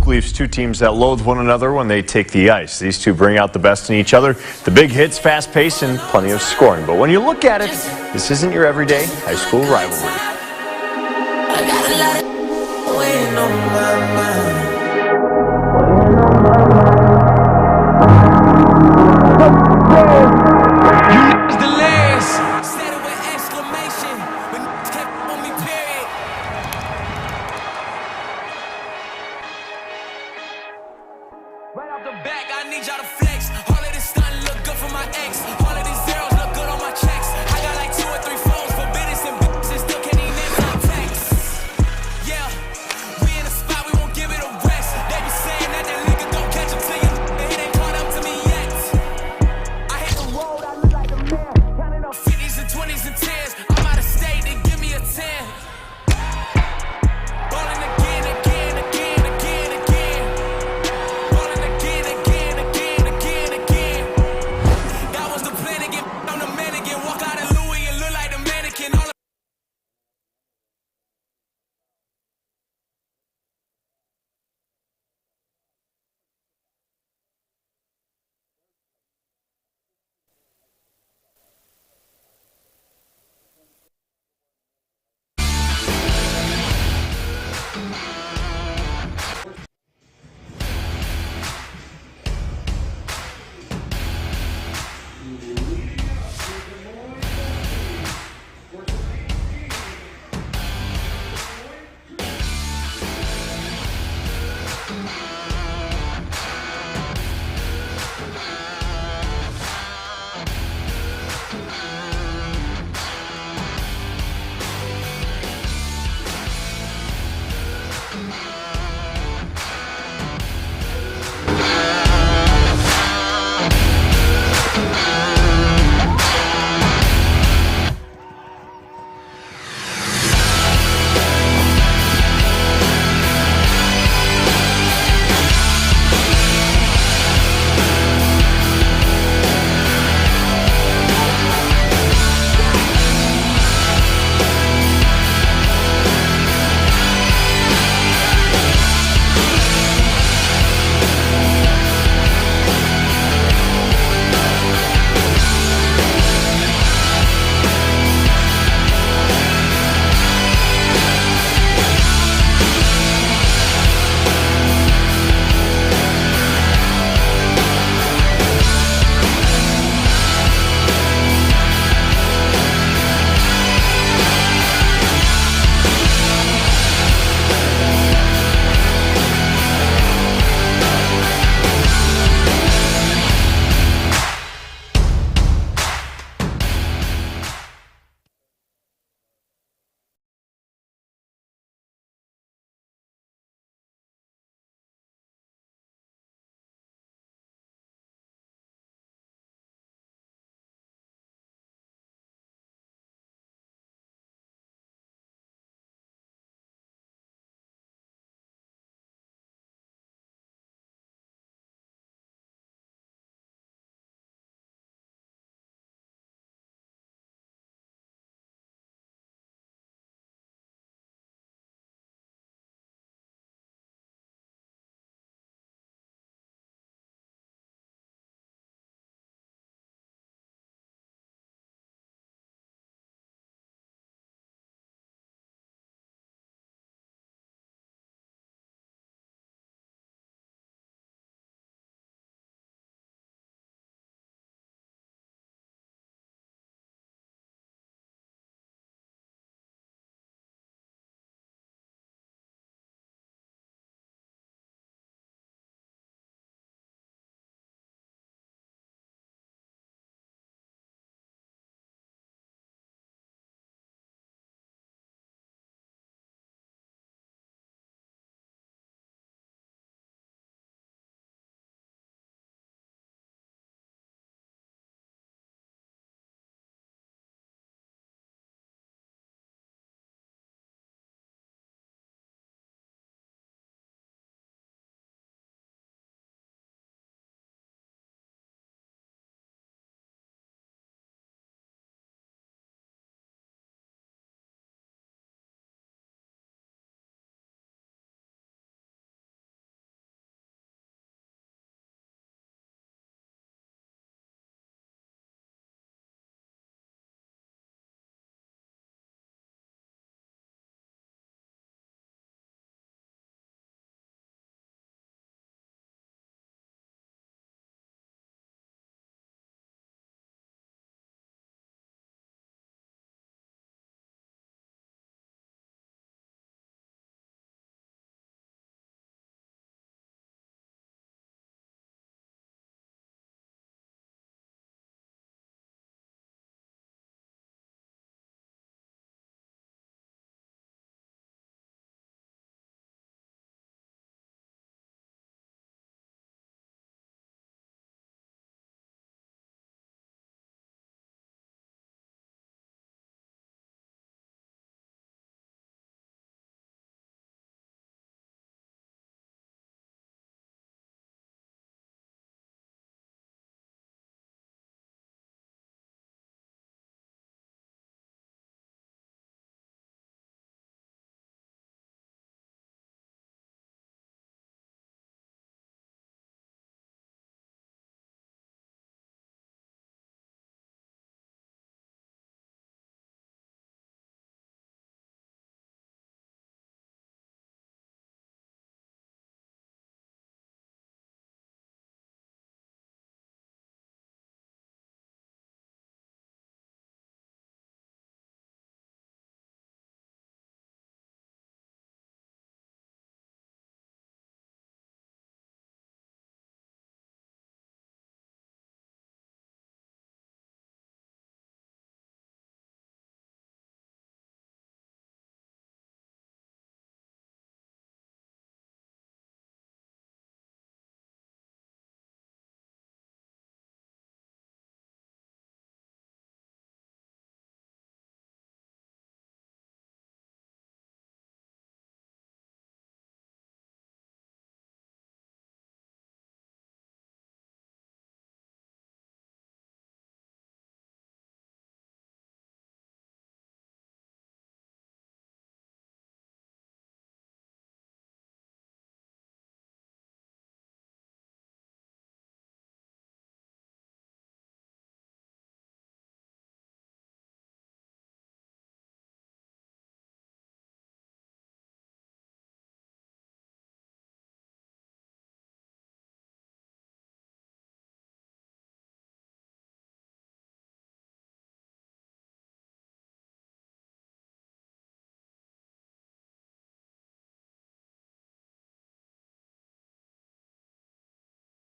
Leafs, two teams that loathe one another when they take the ice. These two bring out the best in each other. The big hits, fast pace, and plenty of scoring. But when you look at it, this isn't your everyday high school rivalry. I got a lot of weighing on my mind. Right off the back, I need y'all to flex. All of this stunting look good for my ex. All of these zeros look good on my checks. I got like 2 or 3 phones for business and still can't even name my text.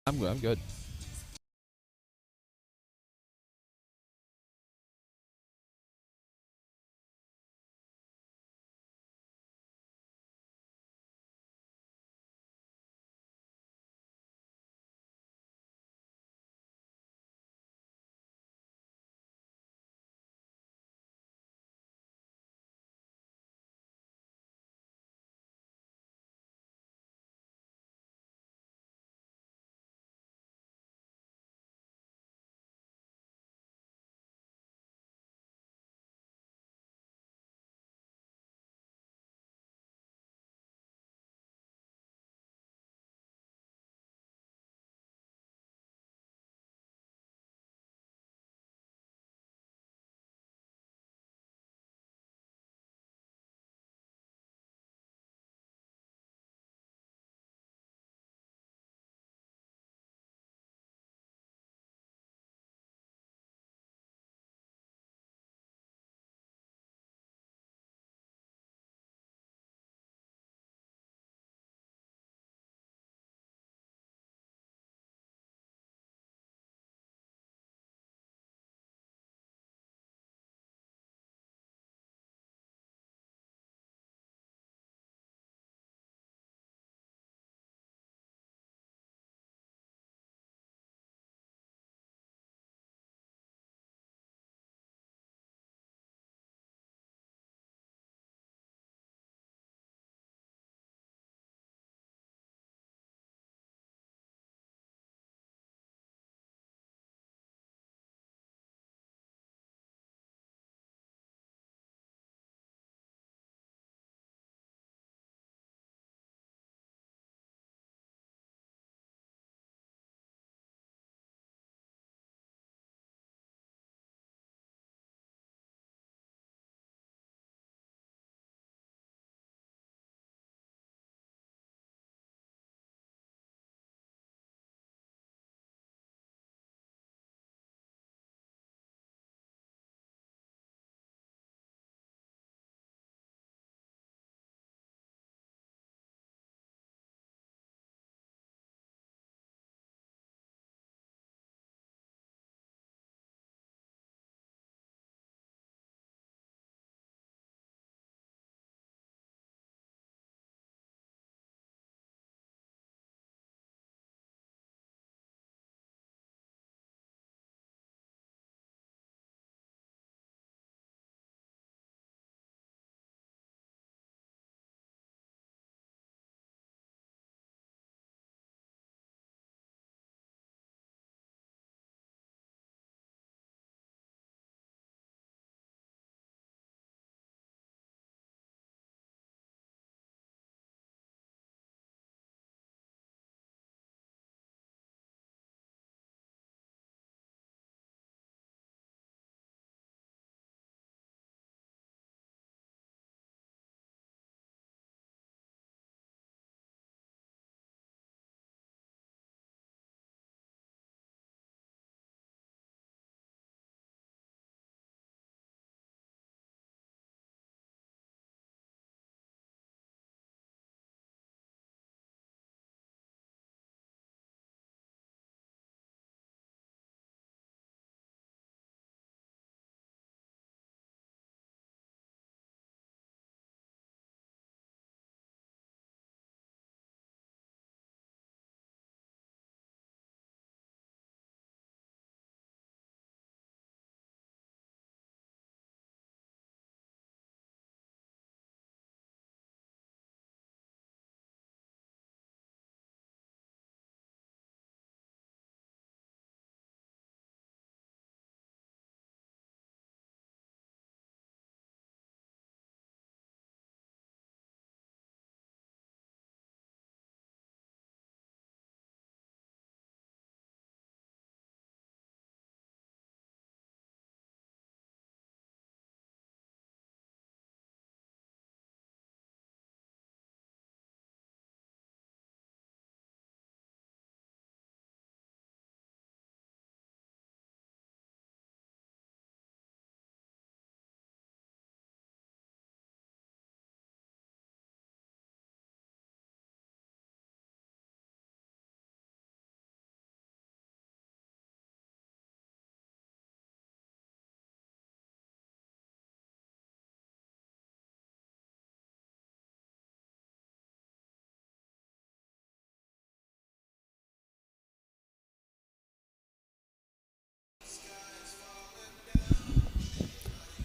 I'm good.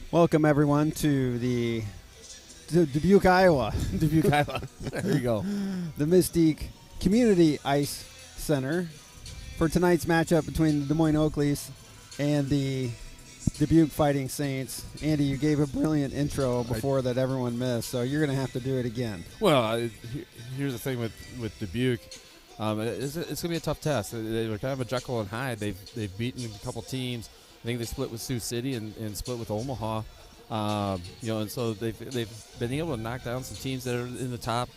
Welcome, everyone, to Dubuque, Iowa. Dubuque, Iowa. There you go. The Mystique Community Ice Center for tonight's matchup between the Des Moines Oakleys and the Dubuque Fighting Saints. Andy, you gave a brilliant intro before that everyone missed, so you're going to have to do it again. Well, here's the thing with Dubuque. It's going to be a tough test. They were kind of a Jekyll and Hyde. They've beaten a couple teams. I think they split with Sioux City and split with Omaha. And so they've been able to knock down some teams that are in the top,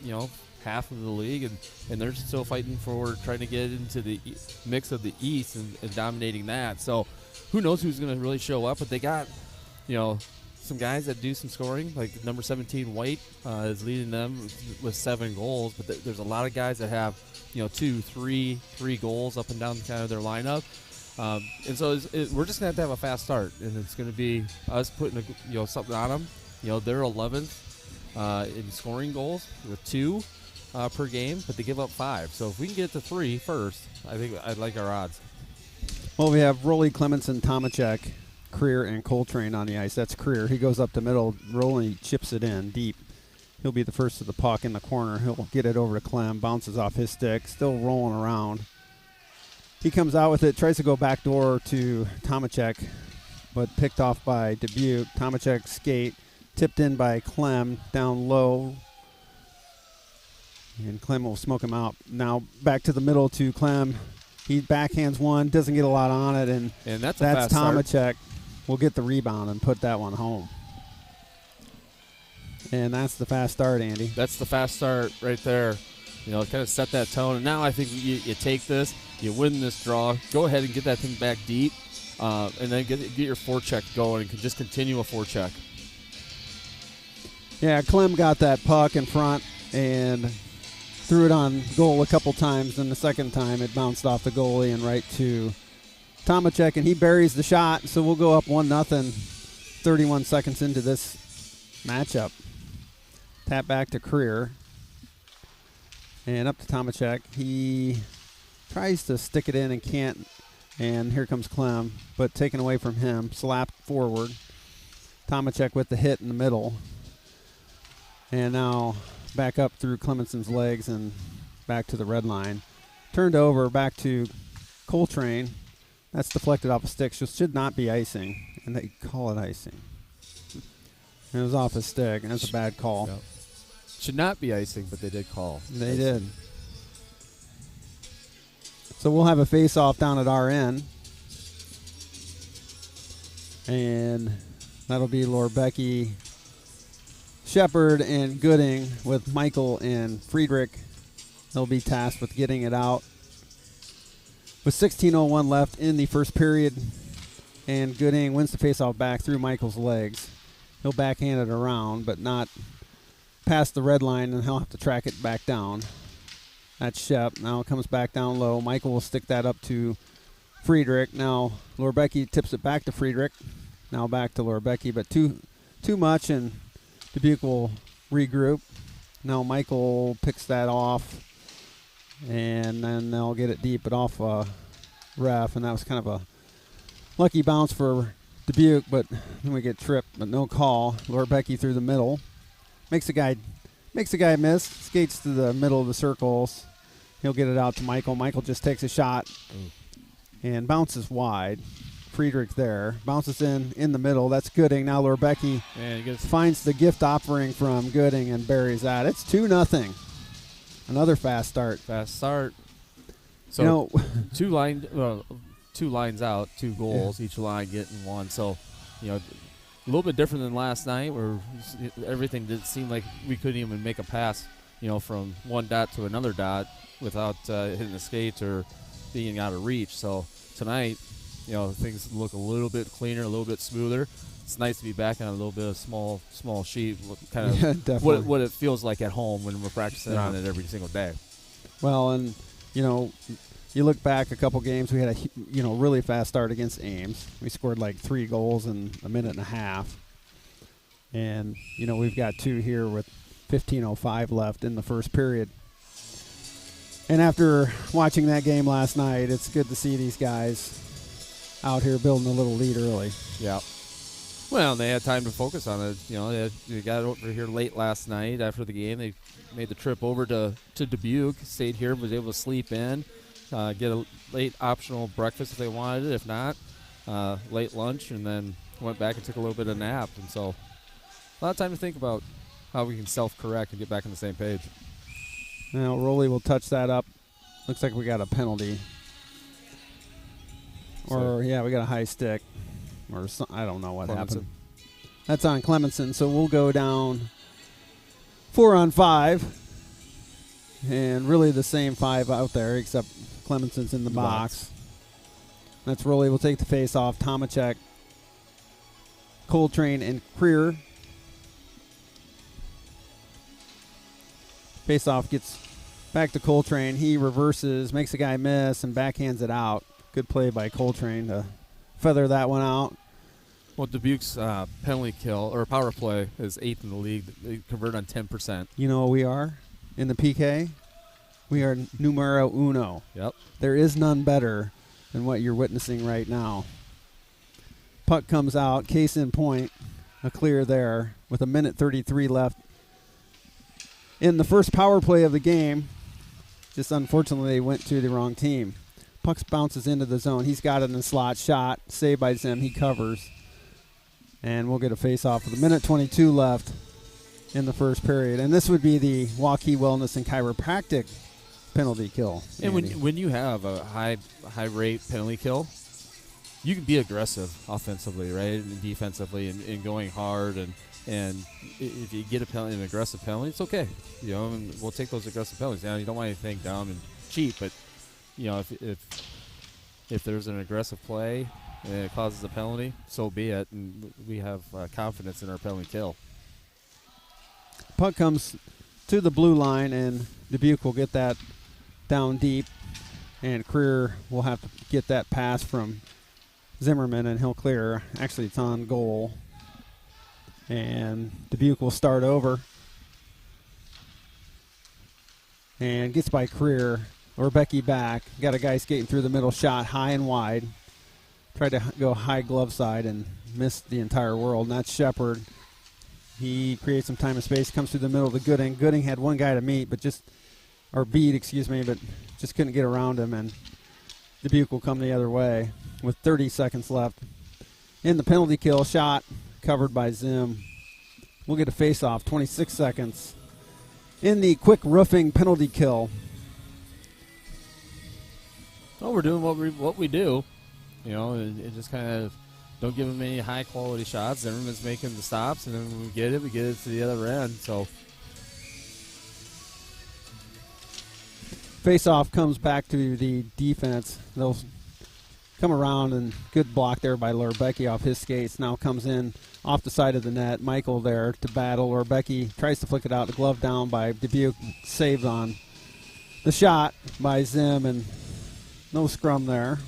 half of the league, and they're still fighting for trying to get into the mix of the East and dominating that. So who knows who's going to really show up, but they got, some guys that do some scoring, like number 17 White is leading them with 7 goals, but there's a lot of guys that have, 2, 3 goals up and down kind of their lineup. And so we're just going to have a fast start, and it's going to be us putting something on them. They're 11th in scoring goals with 2 per game, but they give up 5. So if we can get to 3 first, I think I'd like our odds. Well, we have Rolly, Clemenson, Tomacek, Creer, and Coltrane on the ice. That's Creer. He goes up the middle. Rolly chips it in deep. He'll be the first to the puck in the corner. He'll get it over to Clem, bounces off his stick, still rolling around. He comes out with it, tries to go backdoor to Tomacek, but picked off by Dubuque. Tomacek skate, tipped in by Clem, down low. And Clem will smoke him out. Now back to the middle to Clem. He backhands one, doesn't get a lot on it, and that's Tomacek will get the rebound and put that one home. And that's the fast start, Andy. That's the fast start right there. Kind of set that tone. And now I think you take this, you win this draw, go ahead and get that thing back deep, and then get your forecheck going and just continue a forecheck. Yeah, Clem got that puck in front and threw it on goal a couple times. And the second time it bounced off the goalie and right to Tomacek, and he buries the shot. So we'll go up 1-0, 31 seconds into this matchup. Tap back to Creer. And up to Tomacek. He tries to stick it in and can't. And here comes Clem, but taken away from him. Slapped forward. Tomacek with the hit in the middle. And now back up through Clemenson's legs and back to the red line. Turned over, back to Coltrane. That's deflected off a stick. So should not be icing. And they call it icing. And it was off his stick, and that's a bad call. Yep. Should not be icing, but they did call. They did. So we'll have a face-off down at our end. And that'll be Lorbecky, Shepard, and Gooding with Michael and Friedrich. They'll be tasked with getting it out. With 16:01 left in the first period, and Gooding wins the face-off back through Michael's legs. He'll backhand it around, but not past the red line, and he'll have to track it back down. That's Shep. Now it comes back down low. Michael will stick that up to Friedrich. Now Lorbecky tips it back to Friedrich. Now back to Lorbecky, but too much, and Dubuque will regroup. Now Michael picks that off, and then they'll get it deep, but off ref, and that was kind of a lucky bounce for Dubuque, but then we get tripped, but no call. Lorbecky through the middle. Makes a guy miss. Skates to the middle of the circles. He'll get it out to Michael. Michael just takes a shot and bounces wide. Friedrich there. Bounces in the middle. That's Gooding. Now Lorbecky finds the gift offering from Gooding and buries that. It's 2-0. Another fast start. Fast start. So two lines out, 2 goals, each line getting 1. So, a little bit different than last night where everything did seem like we couldn't even make a pass, from one dot to another dot without hitting the skates or being out of reach. So tonight, things look a little bit cleaner, a little bit smoother. It's nice to be back on a little bit of small sheet, kind of what it feels like at home when we're practicing on it every single day. Well, and, you look back a couple games, we had a really fast start against Ames. We scored like 3 goals in a minute and a half. And, we've got 2 here with 15:05 left in the first period. And after watching that game last night, it's good to see these guys out here building a little lead early. Yeah. Well, they had time to focus on it. You know, they got over here late last night after the game. They made the trip over to Dubuque, stayed here, was able to sleep in, get a late optional breakfast if they wanted it. If not, late lunch, and then went back and took a little bit of nap. And so a lot of time to think about how we can self-correct and get back on the same page. Now, Rowley will touch that up. Looks like we got a penalty. Or, yeah, we got a high stick. Or I don't know what happened. That's on Clemenson. So we'll go down 4-on-5. And really the same 5 out there, except Clemenson's in the box. That's Rowley. We'll take the face off. Tomacek, Coltrane, and Creer. Face off gets back to Coltrane. He reverses, makes a guy miss, and backhands it out. Good play by Coltrane to feather that one out. Well, Dubuque's penalty kill or power play is 8th in the league. They convert on 10%. You know what we are in the PK? We are numero uno. Yep. There is none better than what you're witnessing right now. Puck comes out, case in point, a clear there with 1:33 left in the first power play of the game. Just unfortunately, they went to the wrong team. Puck bounces into the zone. He's got it in the slot. Shot. Saved by Zim. He covers. And we'll get a face-off with 1:22 left in the first period. And this would be the Waukee Wellness and Chiropractic penalty kill. And when you have a high rate penalty kill, you can be aggressive offensively, right, and defensively, and going hard. And if you get an aggressive penalty, it's okay. You know, and we'll take those aggressive penalties. Now, you don't want anything dumb and cheap, but you know, if there's an aggressive play and it causes a penalty, so be it. And we have confidence in our penalty kill. Puck comes to the blue line, and Dubuque will get that down deep. And Creer will have to get that pass from Zimmerman, and he'll clear. Actually, it's on goal. And Dubuque will start over. And gets by Creer. Becky back. Got a guy skating through the middle, shot high and wide. Tried to go high glove side and missed the entire world. And that's Shepard. He creates some time and space, comes through the middle to Gooding. Gooding had one guy to beat, but just couldn't get around him. And Dubuque will come the other way with 30 seconds left. In the penalty kill, shot covered by Zim. We'll get a face-off, 26 seconds. In the quick roofing penalty kill. Well, we're doing what we do, you know, and just kind of don't give them any high quality shots. Zimmerman's making the stops, and then when we get it to the other end. So face-off comes back to the defense. They'll come around, and good block there by Lorbecki off his skates. Now comes in off the side of the net. Michael there to battle. Lorbecki tries to flick it out. The glove down by Dubuque. Saved on the shot by Zim, and no scrum there.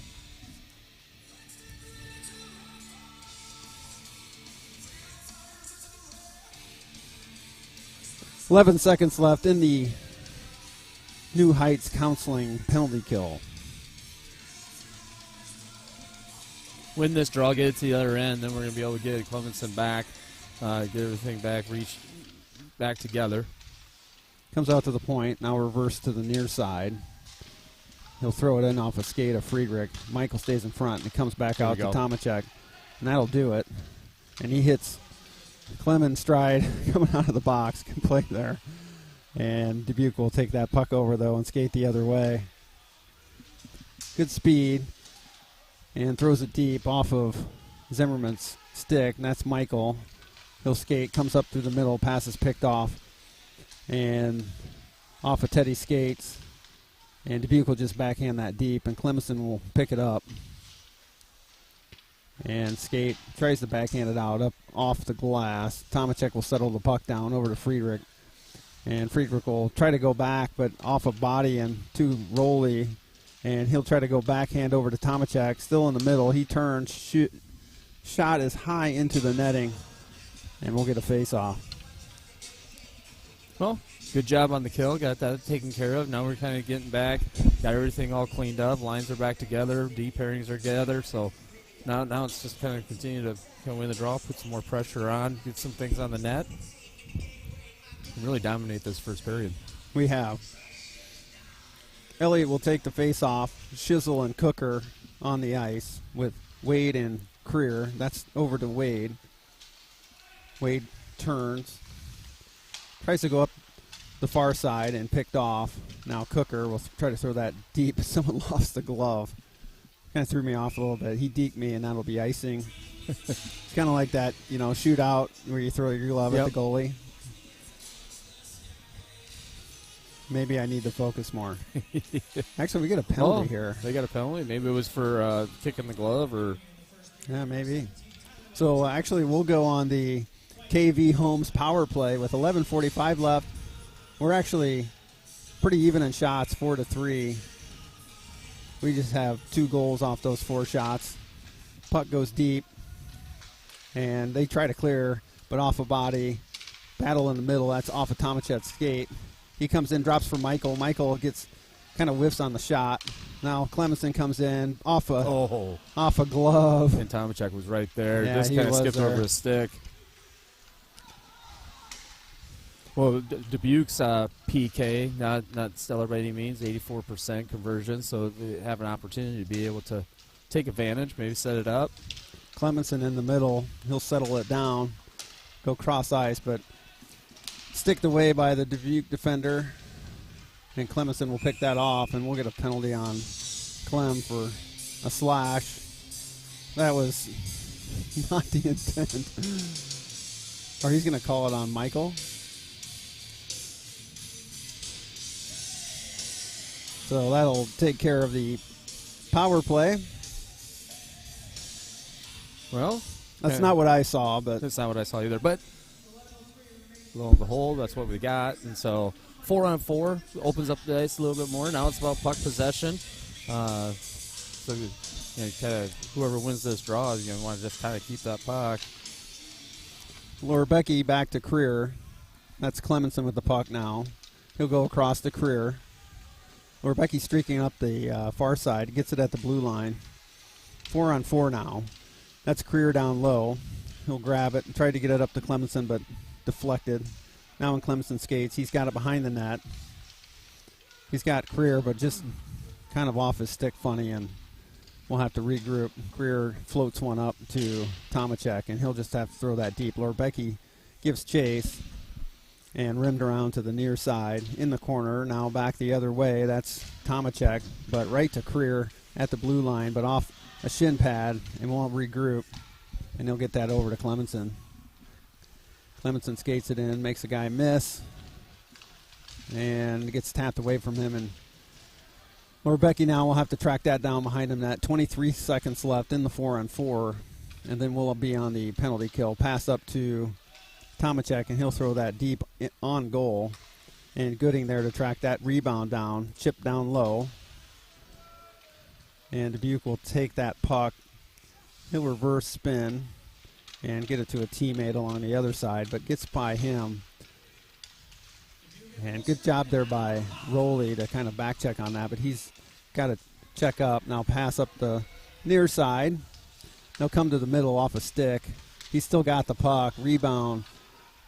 "11 seconds left in the New Heights Counseling penalty kill. Win this draw, get it to the other end, then we're going to be able to get Clemenson back, get everything back, reach back together. Comes out to the point, now reverse to the near side. He'll throw it in off a skate of Friedrich. Michael stays in front, and it comes back out to Tomacek. And that'll do it. And he hits Clemens stride coming out of the box. Good play there. And Dubuque will take that puck over, though, and skate the other way. Good speed. And throws it deep off of Zimmerman's stick, and that's Michael. He'll skate, comes up through the middle, pass is picked off. And off of Teddy's skates. And Dubuque will just backhand that deep, and Clemson will pick it up. And skate, tries to backhand it out, up off the glass. Tomacek will settle the puck down over to Friedrich. And Friedrich will try to go back, but off a body and to Rowley. And he'll try to go backhand over to Tomacek, still in the middle. He turns, shot is high into the netting, and we'll get a face-off. Well, good job on the kill. Got that taken care of. Now we're kind of getting back. Got everything all cleaned up. Lines are back together. D pairings are together. So Now it's just kind of continue to win the draw, put some more pressure on, get some things on the net, and really dominate this first period. We have. Elliott will take the face off. Shizzle and Cooker on the ice with Wade and Creer. That's over to Wade. Wade turns. Tries to go up the far side and picked off. Now Cooker will try to throw that deep. Someone lost the glove. Kind of threw me off a little bit. He deked me, and that'll be icing. It's kind of like that, shootout where you throw your glove at the goalie. Maybe I need to focus more. Actually, we get a penalty here. They got a penalty? Maybe it was for kicking the glove or... Yeah, maybe. So, actually, we'll go on the KV Homes power play with 11:45 left. We're actually pretty even in shots, 4-3. We just have 2 goals off those 4 shots. Puck goes deep, and they try to clear, but off a body. Battle in the middle. That's off of Tomachek's skate. He comes in, drops for Michael. Michael gets kind of whiffs on the shot. Now Clemenson comes in off a glove. And Tomachek was right there. Yeah, just kind of skipped over his stick. Well, Dubuque's PK, not stellar by any means, 84% conversion, so they have an opportunity to be able to take advantage, maybe set it up. Clemenson in the middle. He'll settle it down, go cross ice, but sticked away by the Dubuque defender, and Clemenson will pick that off, and we'll get a penalty on Clem for a slash. That was not the intent. Or he's going to call it on Michael. So that'll take care of the power play. Well, that's not what I saw, but that's not what I saw either. But lo and behold, that's what we got. And so 4-on-4 opens up the ice a little bit more. Now it's about puck possession. So kind of whoever wins this draw is going to want to just kind of keep that puck. Lorebecki back to Creer. That's Clemenson with the puck now. He'll go across to Creer. Lorebecki streaking up the far side. Gets it at the blue line. 4-on-4 now. That's Creer down low. He'll grab it and try to get it up to Clemenson, but deflected. Now when Clemenson skates, he's got it behind the net. He's got Creer, but just kind of off his stick funny, and we'll have to regroup. Creer floats one up to Tomachek, and he'll just have to throw that deep. Lorebecki gives chase and rimmed around to the near side in the corner. Now back the other way. That's Tomachek, but right to Creer at the blue line, but off a shin pad, and won't regroup, and he'll get that over to Clemenson. Clemenson skates it in, makes a guy miss, and gets tapped away from him, and Lorebecki now will have to track that down behind him. That 23 seconds left in the 4-on-4, and then we'll be on the penalty kill. Pass up to Tomachek, and he'll throw that deep on goal, and Gooding there to track that rebound down, chip down low. And Dubuque will take that puck. He'll reverse spin and get it to a teammate along the other side, but gets by him. And good job there by Rowley to kind of back check on that, but he's got to check up. Now pass up the near side. They'll come to the middle off a stick. He's still got the puck. Rebound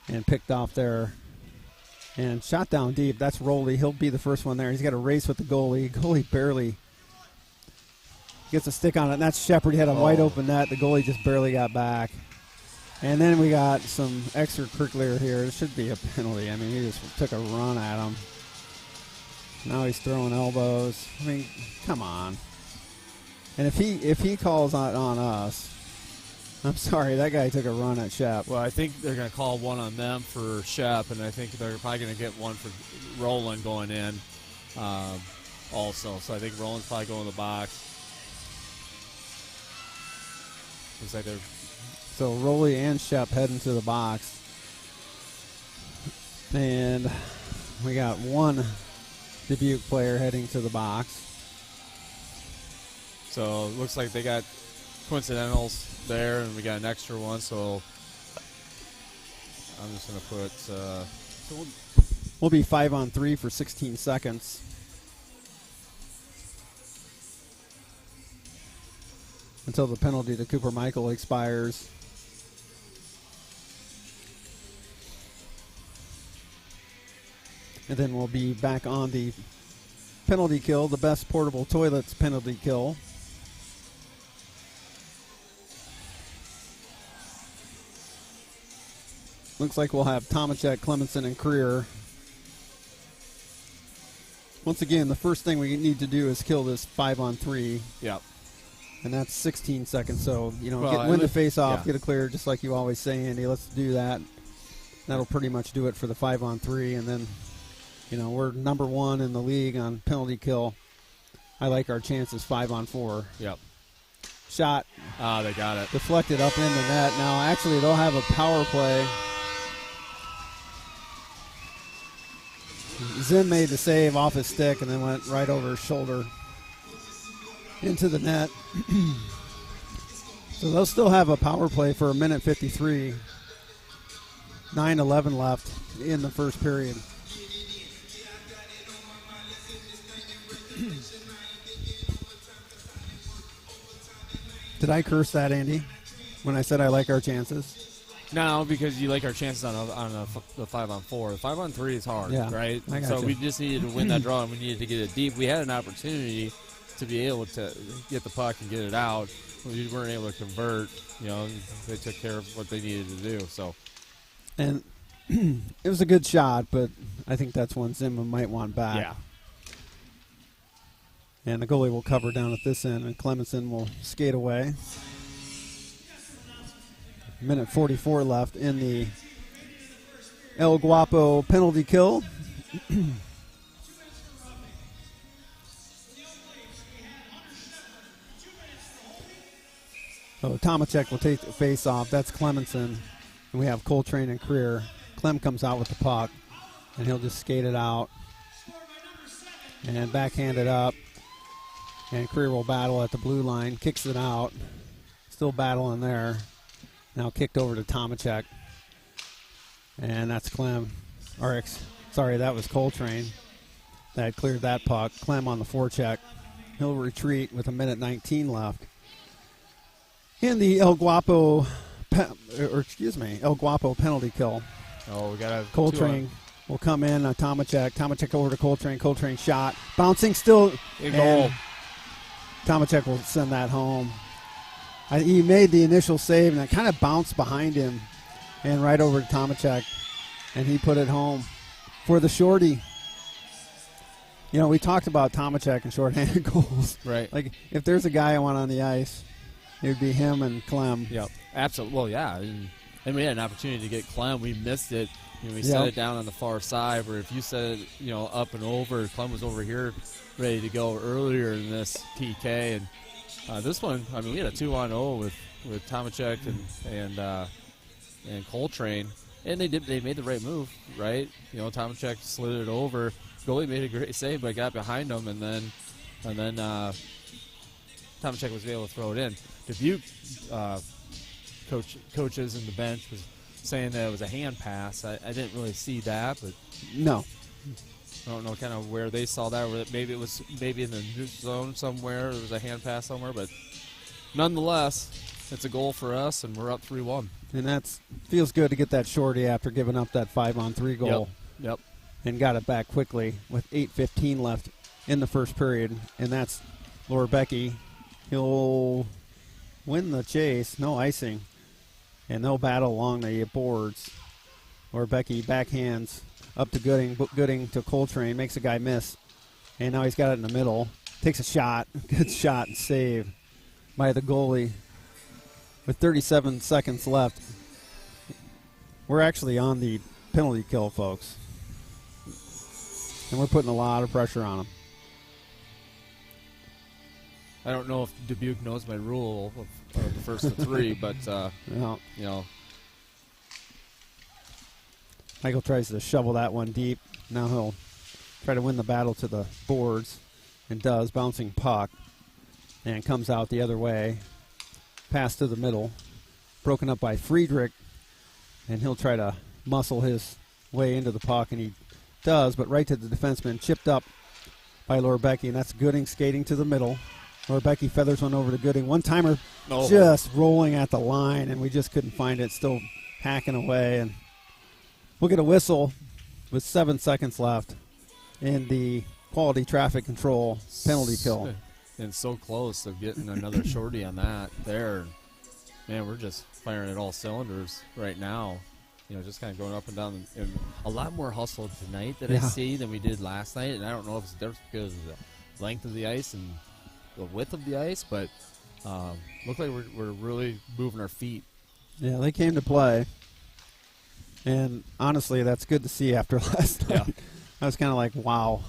and picked off there. And shot down deep. That's Rowley. He'll be the first one there. He's got a race with the goalie. Goalie barely gets a stick on it, and that's Shepard. He had a wide open net. The goalie just barely got back. And then we got some extracurricular here. It should be a penalty. I mean, he just took a run at him. Now he's throwing elbows. I mean, come on. And if he calls on us, I'm sorry, that guy took a run at Shep. Well, I think they're going to call one on them for Shep, and I think they're probably going to get one for Roland going in also. So I think Roland's probably going to the box. Looks like they're... So Rowley and Shep heading to the box. And we got one Dubuque player heading to the box. So it looks like they got coincidentals there, and we got an extra one. So I'm just going to put... So we'll be 5-on-3 for 16 seconds. until the penalty to Cooper Michael expires. And then we'll be back on the penalty kill, the best portable toilets penalty kill. Looks like we'll have Tomacek, Clemenson, and Creer. Once again, the first thing we need to do is kill this 5-on-3. Yep. And that's 16 seconds. So, Well, win the face-off, yeah. get it clear, just like you always say, Andy. Let's do that. That'll pretty much do it for the 5-on-3. And then, we're number 1 in the league on penalty kill. I like our chances 5-on-4. Yep. Shot. They got it. Deflected up in the net. Now, actually, they'll have a power play. Zim made the save off his stick and then went right over his shoulder into the net. So they'll still have a power play for a minute 53. 9:11 left in the first period. Did I curse that, Andy, when I said I like our chances? No, because you like our chances on the 5-on-4. The 5-on-3 is hard, Yeah, right? I So gotcha. we just needed to win that draw, and we needed to get it deep. We had an opportunity to be able to get the puck and get it out. We weren't able to convert. They took care of what they needed to do. So, And it was a good shot, but I think that's one Zimmerman might want back. yeah. And the goalie will cover down at this end, and Clemenson will skate away. Minute 44 left in the El Guapo penalty kill. So Tomacek will take the face off. That's Clemenson. And we have Coltrane and Creer. Clem comes out with the puck, and he'll just skate it out and backhand it up. And Creer will battle at the blue line, kicks it out. Still battling there. Now kicked over to Tomacek. And that's Clem. Sorry, that was Coltrane that cleared that puck. Clem on the forecheck. He'll retreat with a minute 19 left. In the El Guapo penalty kill. Oh, we got to Coltrane will come in on Tomacek. Tomacek over to Coltrane. Coltrane shot. Bouncing still. goal. Tomacek will send that home. He made the initial save, and it kind of bounced behind him and right over to Tomacek, and he put it home for the shorty. We talked about Tomacek and shorthanded goals. Right. Like, if there's a guy I want on the ice, it would be him and Clem. Yep. Absolutely. Well, yeah. And we had an opportunity to get Clem. We missed it. We set it down on the far side, where if you set it, up and over, Clem was over here ready to go earlier in this PK. And this one, we had a 2-on-0 with Tomacek and Coltrane. And they made the right move, right? Tomacek slid it over. Goalie made a great save, but got behind him, and then Tomacek was able to throw it in. Dubuque coaches in the bench was saying that it was a hand pass. I didn't really see that, but No. I don't know kind of where they saw that. Or maybe it was in the neutral zone somewhere. There was a hand pass somewhere, but nonetheless, it's a goal for us, and we're up 3-1. And that feels good to get that shorty after giving up that 5-on-3 goal. Yep. And got it back quickly with 8:15 left in the first period. And that's Lorebecki. He'll win the chase. No icing. And they'll battle along the boards. Lorebecki backhands up to Gooding. Gooding to Coltrane. Makes a guy miss. And now he's got it in the middle. Takes a shot. Good shot and save by the goalie. With 37 seconds left. We're actually on the penalty kill, folks. And we're putting a lot of pressure on them. I don't know if Dubuque knows my rule of the first of three, but Michael tries to shovel that one deep. Now he'll try to win the battle to the boards, and does. Bouncing puck, and comes out the other way. Pass to the middle, broken up by Friedrich, and he'll try to muscle his way into the puck, and he does, but right to the defenseman, chipped up by Lorebecki, and that's Gooding skating to the middle. Or Becky feathers one over to Gooding. One-timer Oh. just rolling at the line, and we just couldn't find it. Still hacking away. And we'll get a whistle with 7 seconds left in the quality traffic control penalty kill. And so close of getting another shorty on that there. Man, we're just firing at all cylinders right now. Just kind of going up and down. And a lot more hustle tonight that I see than we did last night. And I don't know if it's because of the length of the ice and the width of the ice, but look like we're really moving our feet. Yeah, they came to play. And honestly, that's good to see after last night. Yeah. I was kind of like, wow.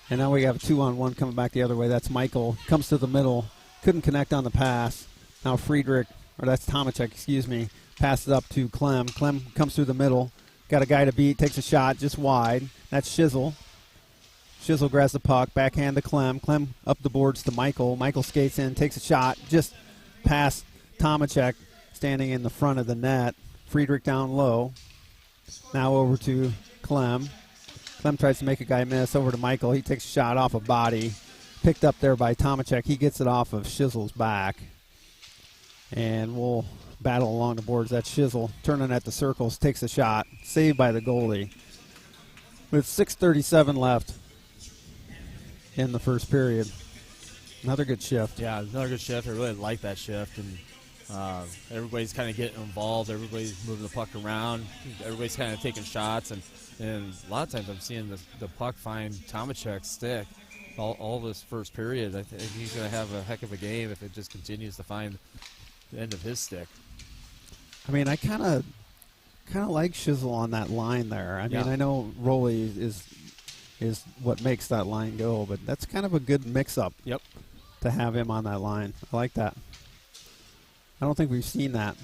And now we have a 2-on-1 coming back the other way. That's Michael. Comes to the middle. Couldn't connect on the pass. Now that's Tomacek, excuse me. Passes up to Clem. Clem comes through the middle. Got a guy to beat. Takes a shot just wide. That's Shizzle. Shizzle grabs the puck. Backhand to Clem. Clem up the boards to Michael. Michael skates in. Takes a shot. Just past Tomacek standing in the front of the net. Friedrich down low. Now over to Clem. Clem tries to make a guy miss. Over to Michael. He takes a shot off a body. Picked up there by Tomacek. He gets it off of Shizzle's back. And we'll battle along the boards. That's Shizzle turning at the circles. Takes a shot. Saved by the goalie. With 6:37 left in the first period. Another good shift. Yeah, another good shift. I really like that shift. And everybody's kind of getting involved. Everybody's moving the puck around. Everybody's kind of taking shots. And a lot of times I'm seeing the puck find Tomacek's stick all this first period. I think he's going to have a heck of a game if it just continues to find the end of his stick. I mean, I kind of like Shizzle on that line there. I mean, I know Roley is what makes that line go, but that's kind of a good mix-up. Yep. To have him on that line. I like that. I don't think we've seen that.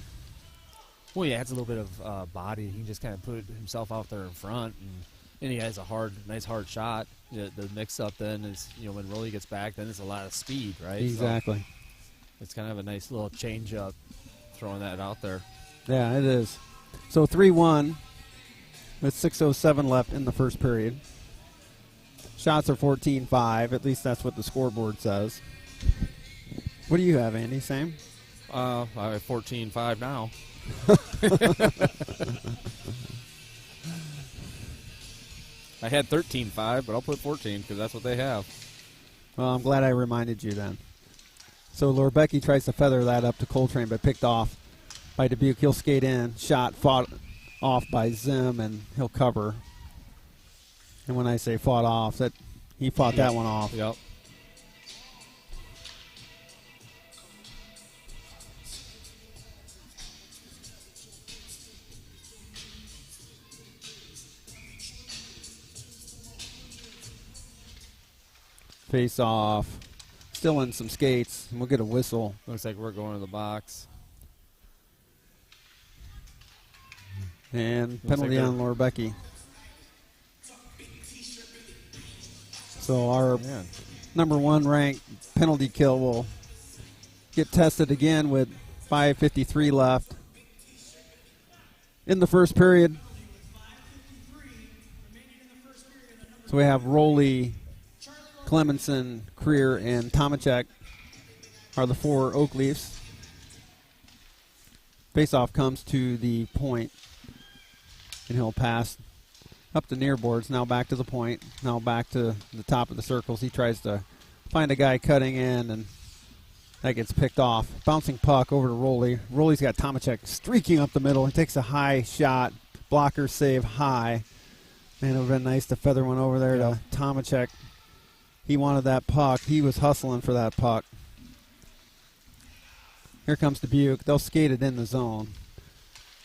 Well, he adds a little bit of body. He can just kind of put himself out there in front, and he has a nice hard shot. The mix-up then is, when Roley gets back, then it's a lot of speed, right? Exactly. So it's kind of a nice little change-up, throwing that out there. Yeah, it is. So 3-1 with 6:07 left in the first period. Shots are 14-5. At least that's what the scoreboard says. What do you have, Andy? Same? I have 14-5 now. I had 13-5, but I'll put 14 because that's what they have. Well, I'm glad I reminded you then. So Lorbecky tries to feather that up to Coltrane, but picked off by Dubuque. He'll skate in. Shot fought off by Zim, and he'll cover. And when I say fought off, that he fought that one off. Yep. Face off. Still in some skates, and we'll get a whistle. Looks like we're going to the box. And penalty on Lorbecky. So our number 1 ranked penalty kill will get tested again with 5:53 left in the first period. So we have Roley, Clemenson, Creer, and Tomacek are the 4 Oak Leafs. Faceoff comes to the point, and he'll pass up the near boards. Now back to the point. Now back to the top of the circles. He tries to find a guy cutting in, and that gets picked off. Bouncing puck over to Roley. Roley's got Tomacek streaking up the middle. He takes a high shot. Blocker save high. And it would have been nice to feather one over there to Tomacek. He wanted that puck. He was hustling for that puck. Here comes Dubuque. They'll skate it in the zone.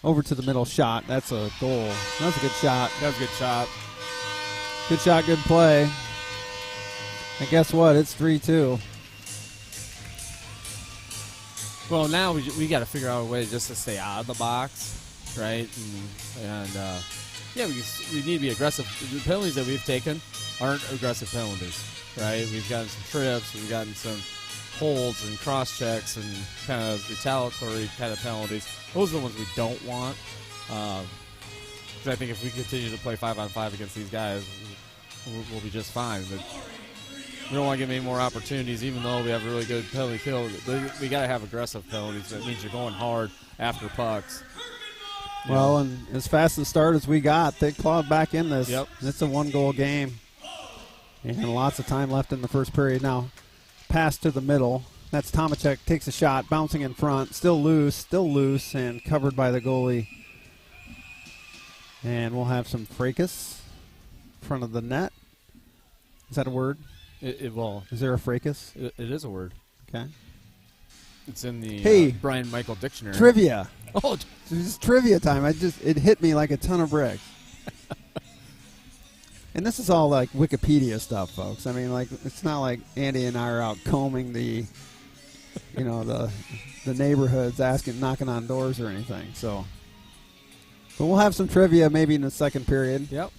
Over to the middle shot. That's a goal. That's a good shot. That was a good shot. Good shot, good play. And guess what? It's 3-2. Well, now we got to figure out a way just to stay out of the box, right? And we need to be aggressive. The penalties that we've taken aren't aggressive penalties, right? We've gotten some trips, we've gotten some holds and cross checks and kind of retaliatory kind of penalties. Those are the ones we don't want. Because I think if we continue to play 5-on-5 against these guys, we'll be just fine. But We don't want to give any more opportunities, even though we have a really good penalty kill. We got to have aggressive penalties. That means you're going hard after pucks. Well, and as fast a start as we got, they clawed back in this. Yep. It's a one-goal game. And lots of time left in the first period. Now, pass to the middle. That's Tomacek, takes a shot, bouncing in front. Still loose, and covered by the goalie. And we'll have some fracas in front of the net. Is that a word? Well, Is there a fracas? it is a word. Okay. It's in the Hey. Brian Michael dictionary. Trivia. Oh, It's trivia time. It hit me like a ton of bricks. And this is all like Wikipedia stuff, folks. I mean, like, it's not like Andy and I are out combing the neighborhoods, knocking on doors or anything. So, but we'll have some trivia maybe in the second period. Yep.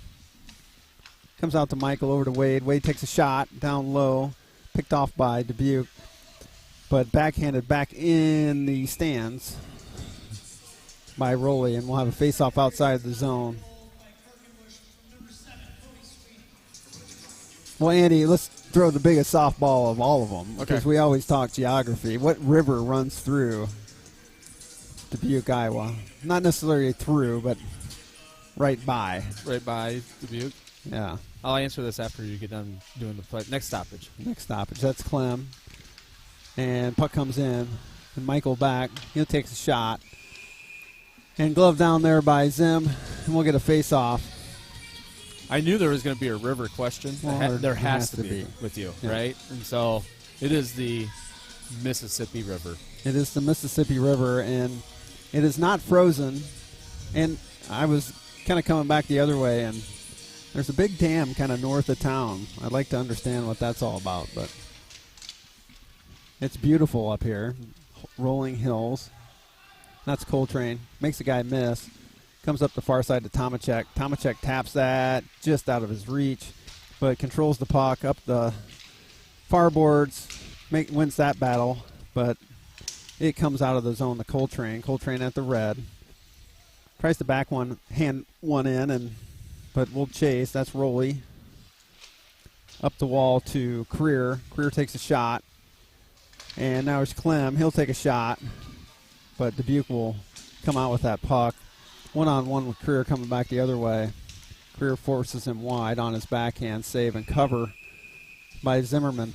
Comes out to Michael, over to Wade. Wade takes a shot down low, picked off by Dubuque, but backhanded back in the stands by Rowley, and we'll have a face-off outside the zone. Well, Andy, let's throw the biggest softball of all of them, because we always talk geography. What river runs through Dubuque, Iowa? Not necessarily through, but right by. Right by Dubuque. Yeah. I'll answer this after you get done doing the play. Next stoppage. That's Clem. And puck comes in. And Michael back. He takes a shot. And glove down there by Zim. And we'll get a face-off. I knew there was going to be a river question. Well, there has to be with you, yeah. right? And so it is the Mississippi River. It is the Mississippi River, and it is not frozen. And I was kind of coming back the other way, and there's a big dam kind of north of town. I'd like to understand what that's all about, but it's beautiful up here. Rolling hills. That's Coltrane. Makes a guy miss. Comes up the far side to Tomacek. Tomacek taps that just out of his reach, but controls the puck up the far boards, wins that battle, but it comes out of the zone to Coltrane. Coltrane at the red. Tries to back hand one in, but we'll chase. That's Rowley. Up the wall to Creer. Creer takes a shot. And now it's Clem. He'll take a shot, but Dubuque will come out with that puck. One-on-one with Creer coming back the other way. Creer forces him wide on his backhand, save and cover by Zimmerman.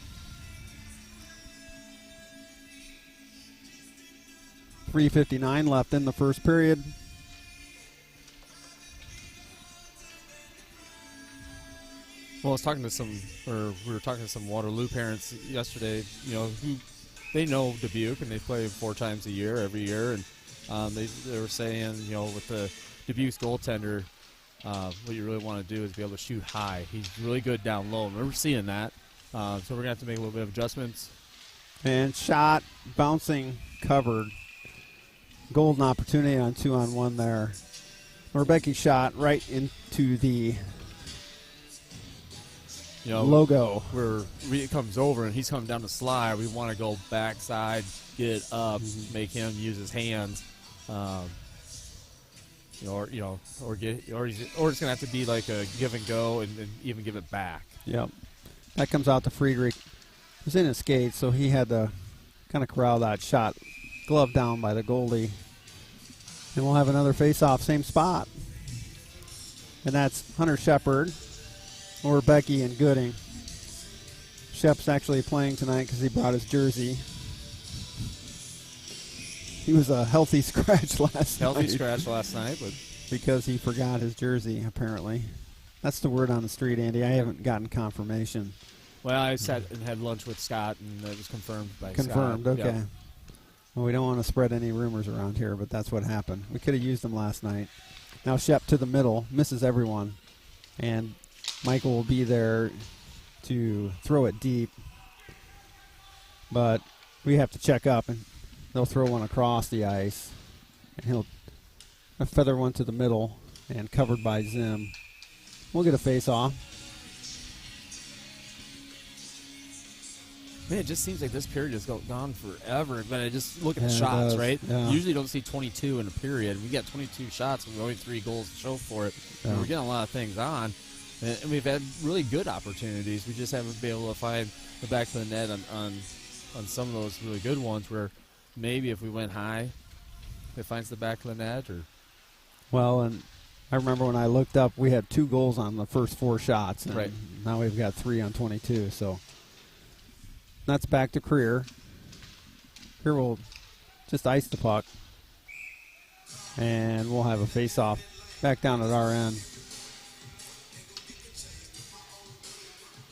3:59 left in the first period. Well, we were talking to some Waterloo parents yesterday, who they know Dubuque and they play 4 times a year, every year, and they were saying, with the Dubuque's goaltender, what you really want to do is be able to shoot high. He's really good down low. We're seeing that. So we're going to have to make a little bit of adjustments. And shot, bouncing, covered. Golden opportunity on 2-on-1 there. Rebecca shot right into the logo. Where it comes over and he's coming down the slide. We want to go backside, get it up, make him use his hands. Or it's gonna have to be like a give and go and even give it back. Yep. That comes out to Friedrich. He was in his skates, so he had to kind of corral that shot. Glove down by the goalie. And we'll have another face-off, same spot. And that's Hunter Shepard or Becky and Gooding. Shep's actually playing tonight because he brought his jersey. He was a healthy scratch last night. But because he forgot his jersey, apparently. That's the word on the street, Andy. I haven't gotten confirmation. Well, I sat and had lunch with Scott, and it was confirmed by Scott. Confirmed, okay. Yeah. Well, we don't want to spread any rumors around here, but that's what happened. We could have used them last night. Now Shep to the middle, misses everyone. And Michael will be there to throw it deep. But we have to check up, and they'll throw one across the ice. And he'll feather one to the middle, and covered by Zim. We'll get a face-off. Man, it just seems like this period has gone forever. But I just look at the Yeah, it shots, does. right? Yeah. Usually don't see 22 in a period. We got 22 shots and only 3 goals to show for it. Yeah. We're getting a lot of things on. And we've had really good opportunities. We just haven't been able to find the back of the net on some of those really good ones where maybe if we went high, it finds the back of the net. Or Well, and I remember when I looked up, we had 2 goals on the first 4 shots. And Right. now we've got 3 on 22. So that's back to Creer. Creer will just ice the puck. And we'll have a face-off back down at our end.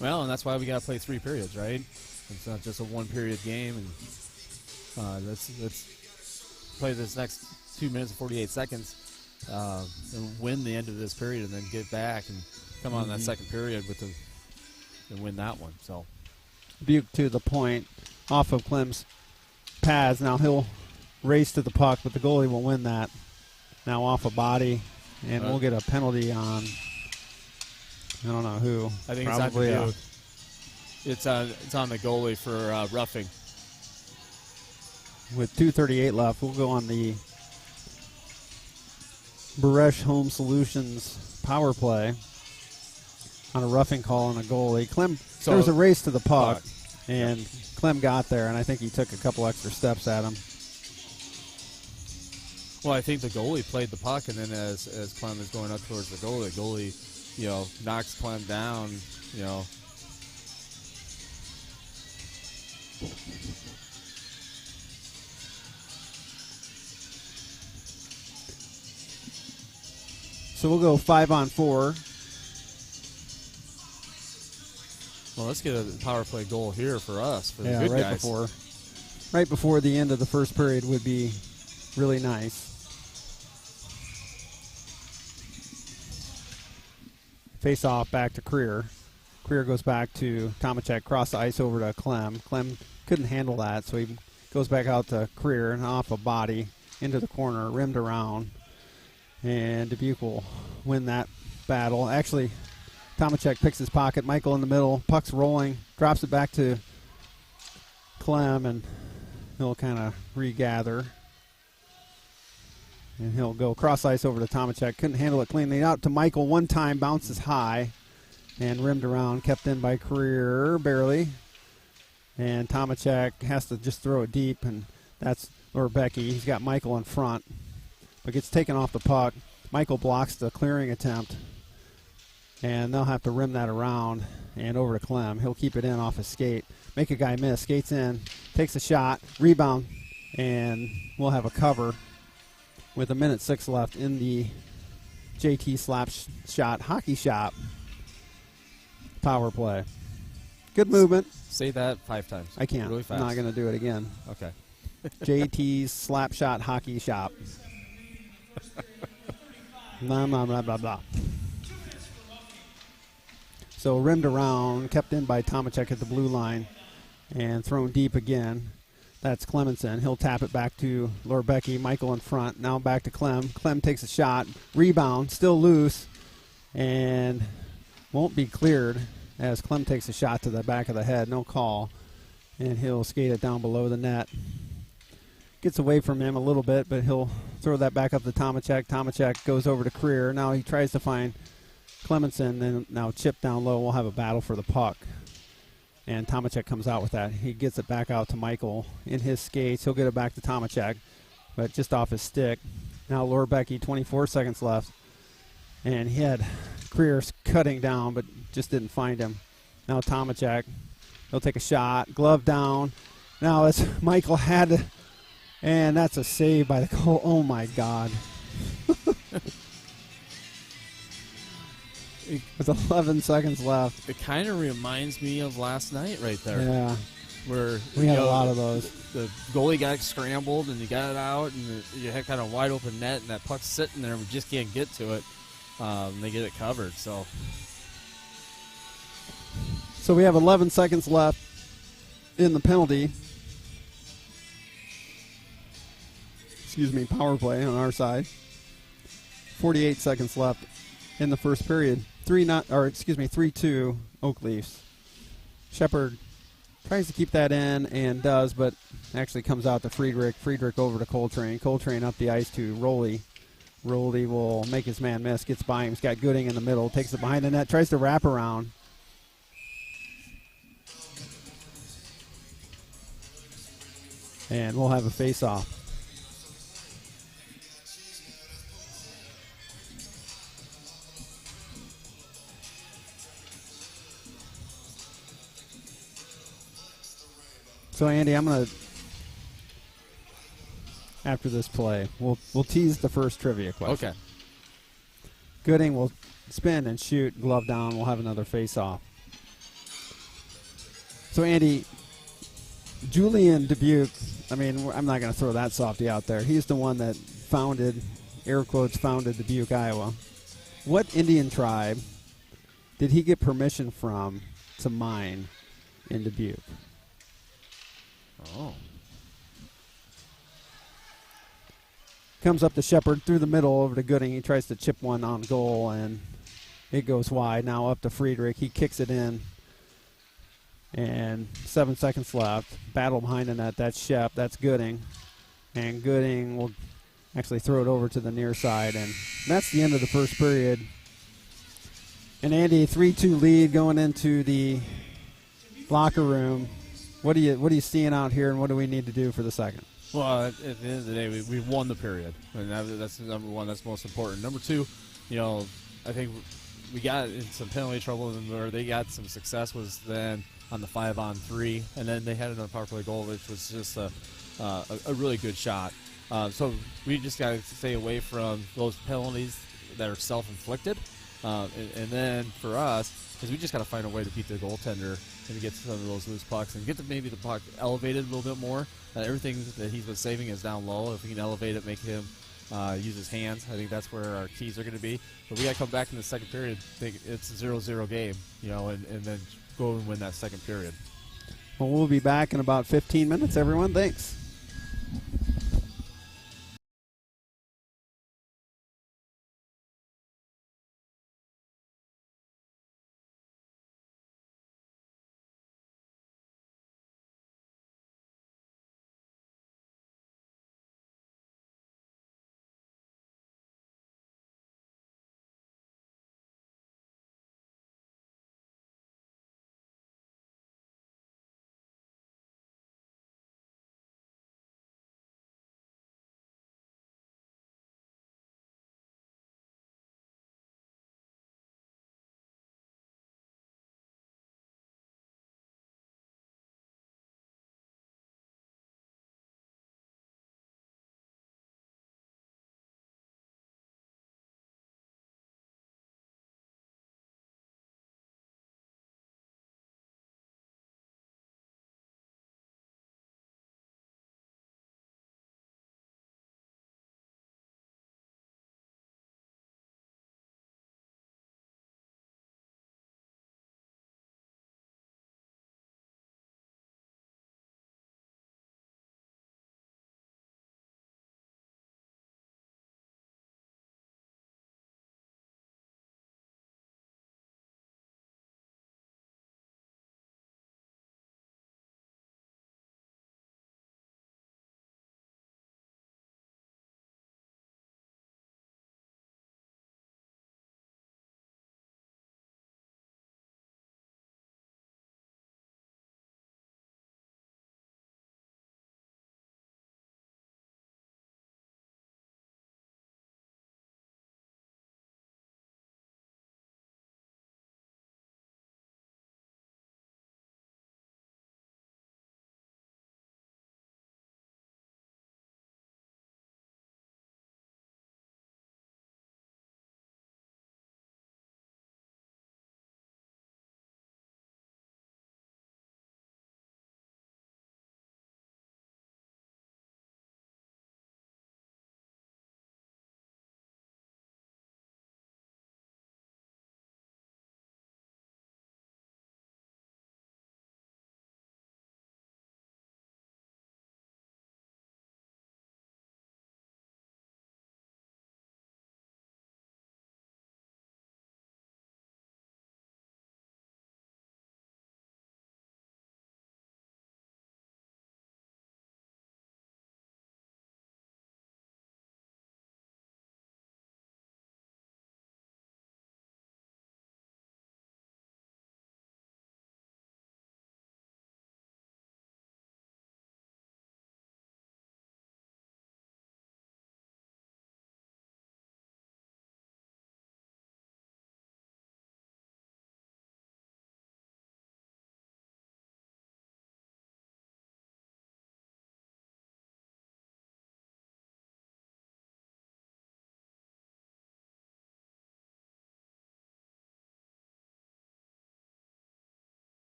Well, and that's why we got to play 3 periods, right? It's not just a 1-period game. And let's play this next 2 minutes and 48 seconds and win the end of this period, and then get back and come on that second period and win that one. So Buke to the point off of Clem's pads. Now he'll race to the puck, but the goalie will win that. Now off a body, and we'll get a penalty on. I don't know who. I think Probably it's on the goalie for roughing. with 2:38 left. We'll go on the Baresh Home Solutions power play on a roughing call on a goalie. Clem, So- there was a race to the puck, and Clem got there, and I think he took a couple extra steps at him. Well, I think the goalie played the puck, and then as Clem is going up towards the goalie, knocks Clem down, So we'll go 5-on-4. Well, let's get a power play goal here for us, for the Yeah, good right guys. right before the end of the first period would be really nice. Face off back to Creer. Creer goes back to Tomacek, cross the ice over to Clem. Clem couldn't handle that, so he goes back out to Creer and off a body into the corner, rimmed around. And Dubuque will win that battle. Actually, Tomacek picks his pocket. Michael in the middle. Puck's rolling. Drops it back to Clem, and he'll kind of regather. And he'll go cross ice over to Tomacek. Couldn't handle it cleanly. Out to Michael one time. Bounces high. And rimmed around. Kept in by Creer, barely. And Tomacek has to just throw it deep. And that's Becky. He's got Michael in front. But gets taken off the puck. Michael blocks the clearing attempt. And they'll have to rim that around and over to Clem. He'll keep it in off his skate. Make a guy miss. Skates in. Takes a shot. Rebound. And we'll have a cover with 1:06 left in the JT Slap Shot Hockey Shop power play. Good movement. Say that 5 times. I can't. Really fast. I'm not going to do it again. Okay. JT's Slap Shot Hockey Shop. Blah, blah, blah, blah, blah. So rimmed around, kept in by Tomacek at the blue line, and thrown deep again. That's Clemenson. He'll tap it back to Lorbecky. Michael in front. Now back to Clem. Clem takes a shot. Rebound. Still loose. And won't be cleared as Clem takes a shot to the back of the head. No call. And he'll skate it down below the net. Gets away from him a little bit, but he'll throw that back up to Tomacek. Tomacek goes over to Creer. Now he tries to find Clemenson. Then now chip down low. We'll have a battle for the puck. And Tomacek comes out with that. He gets it back out to Michael in his skates. He'll get it back to Tomacek, but just off his stick. Now Lorbecky, 24 seconds left. And he had Creer cutting down, but just didn't find him. Now Tomacek, he'll take a shot. Glove down. Now it's Michael had to, and that's a save by the goal. Oh, my God. With 11 seconds left. It kind of reminds me of last night right there. Yeah. Where We had a lot of those. The goalie got scrambled and you got it out, and you had kind of wide open net, and that puck's sitting there and we just can't get to it. They get it covered. So we have 11 seconds left in the penalty. Power play on our side. 48 seconds left in the first period. 3-2 Oak Leafs. Shepard tries to keep that in and does, but actually comes out to Friedrich. Friedrich over to Coltrane. Coltrane up the ice to Rowley. Roldy will make his man miss, gets by him. He's got Gooding in the middle, takes it behind the net, tries to wrap around. And we'll have a face-off. So, Andy, I'm going to, after this play, we'll tease the first trivia question. Okay. Gooding will spin and shoot, glove down. We'll have another face-off. So, Andy, Julian Dubuque, I mean, I'm not going to throw that softy out there. He's the one that founded, air quotes, founded Dubuque, Iowa. What Indian tribe did he get permission from to mine in Dubuque? Oh. Comes up to Shepard through the middle over to Gooding. He tries to chip one on goal, and it goes wide. Now up to Friedrich. He kicks it in. And 7 seconds left. Battle behind the net. That's Shep. That's Gooding. And Gooding will actually throw it over to the near side. And that's the end of the first period. And Andy, 3-2 lead going into the locker room. What are you seeing out here, and what do we need to do for the second? Well, at the end of the day, we won the period, and that's number one. That's most important. Number two, I think we got in some penalty trouble, and where they got some success was then on the 5-on-3, and then they had another power play goal, which was just a really good shot. So we just got to stay away from those penalties that are self-inflicted, and then for us, because we just got to find a way to beat the goaltender and get some of those loose pucks and get maybe the puck elevated a little bit more. Everything that he's been saving is down low. If we can elevate it, make him use his hands, I think that's where our keys are going to be. But we got to come back in the second period. Think it's a 0-0 game, and then go and win that second period. Well, we'll be back in about 15 minutes, everyone. Thanks.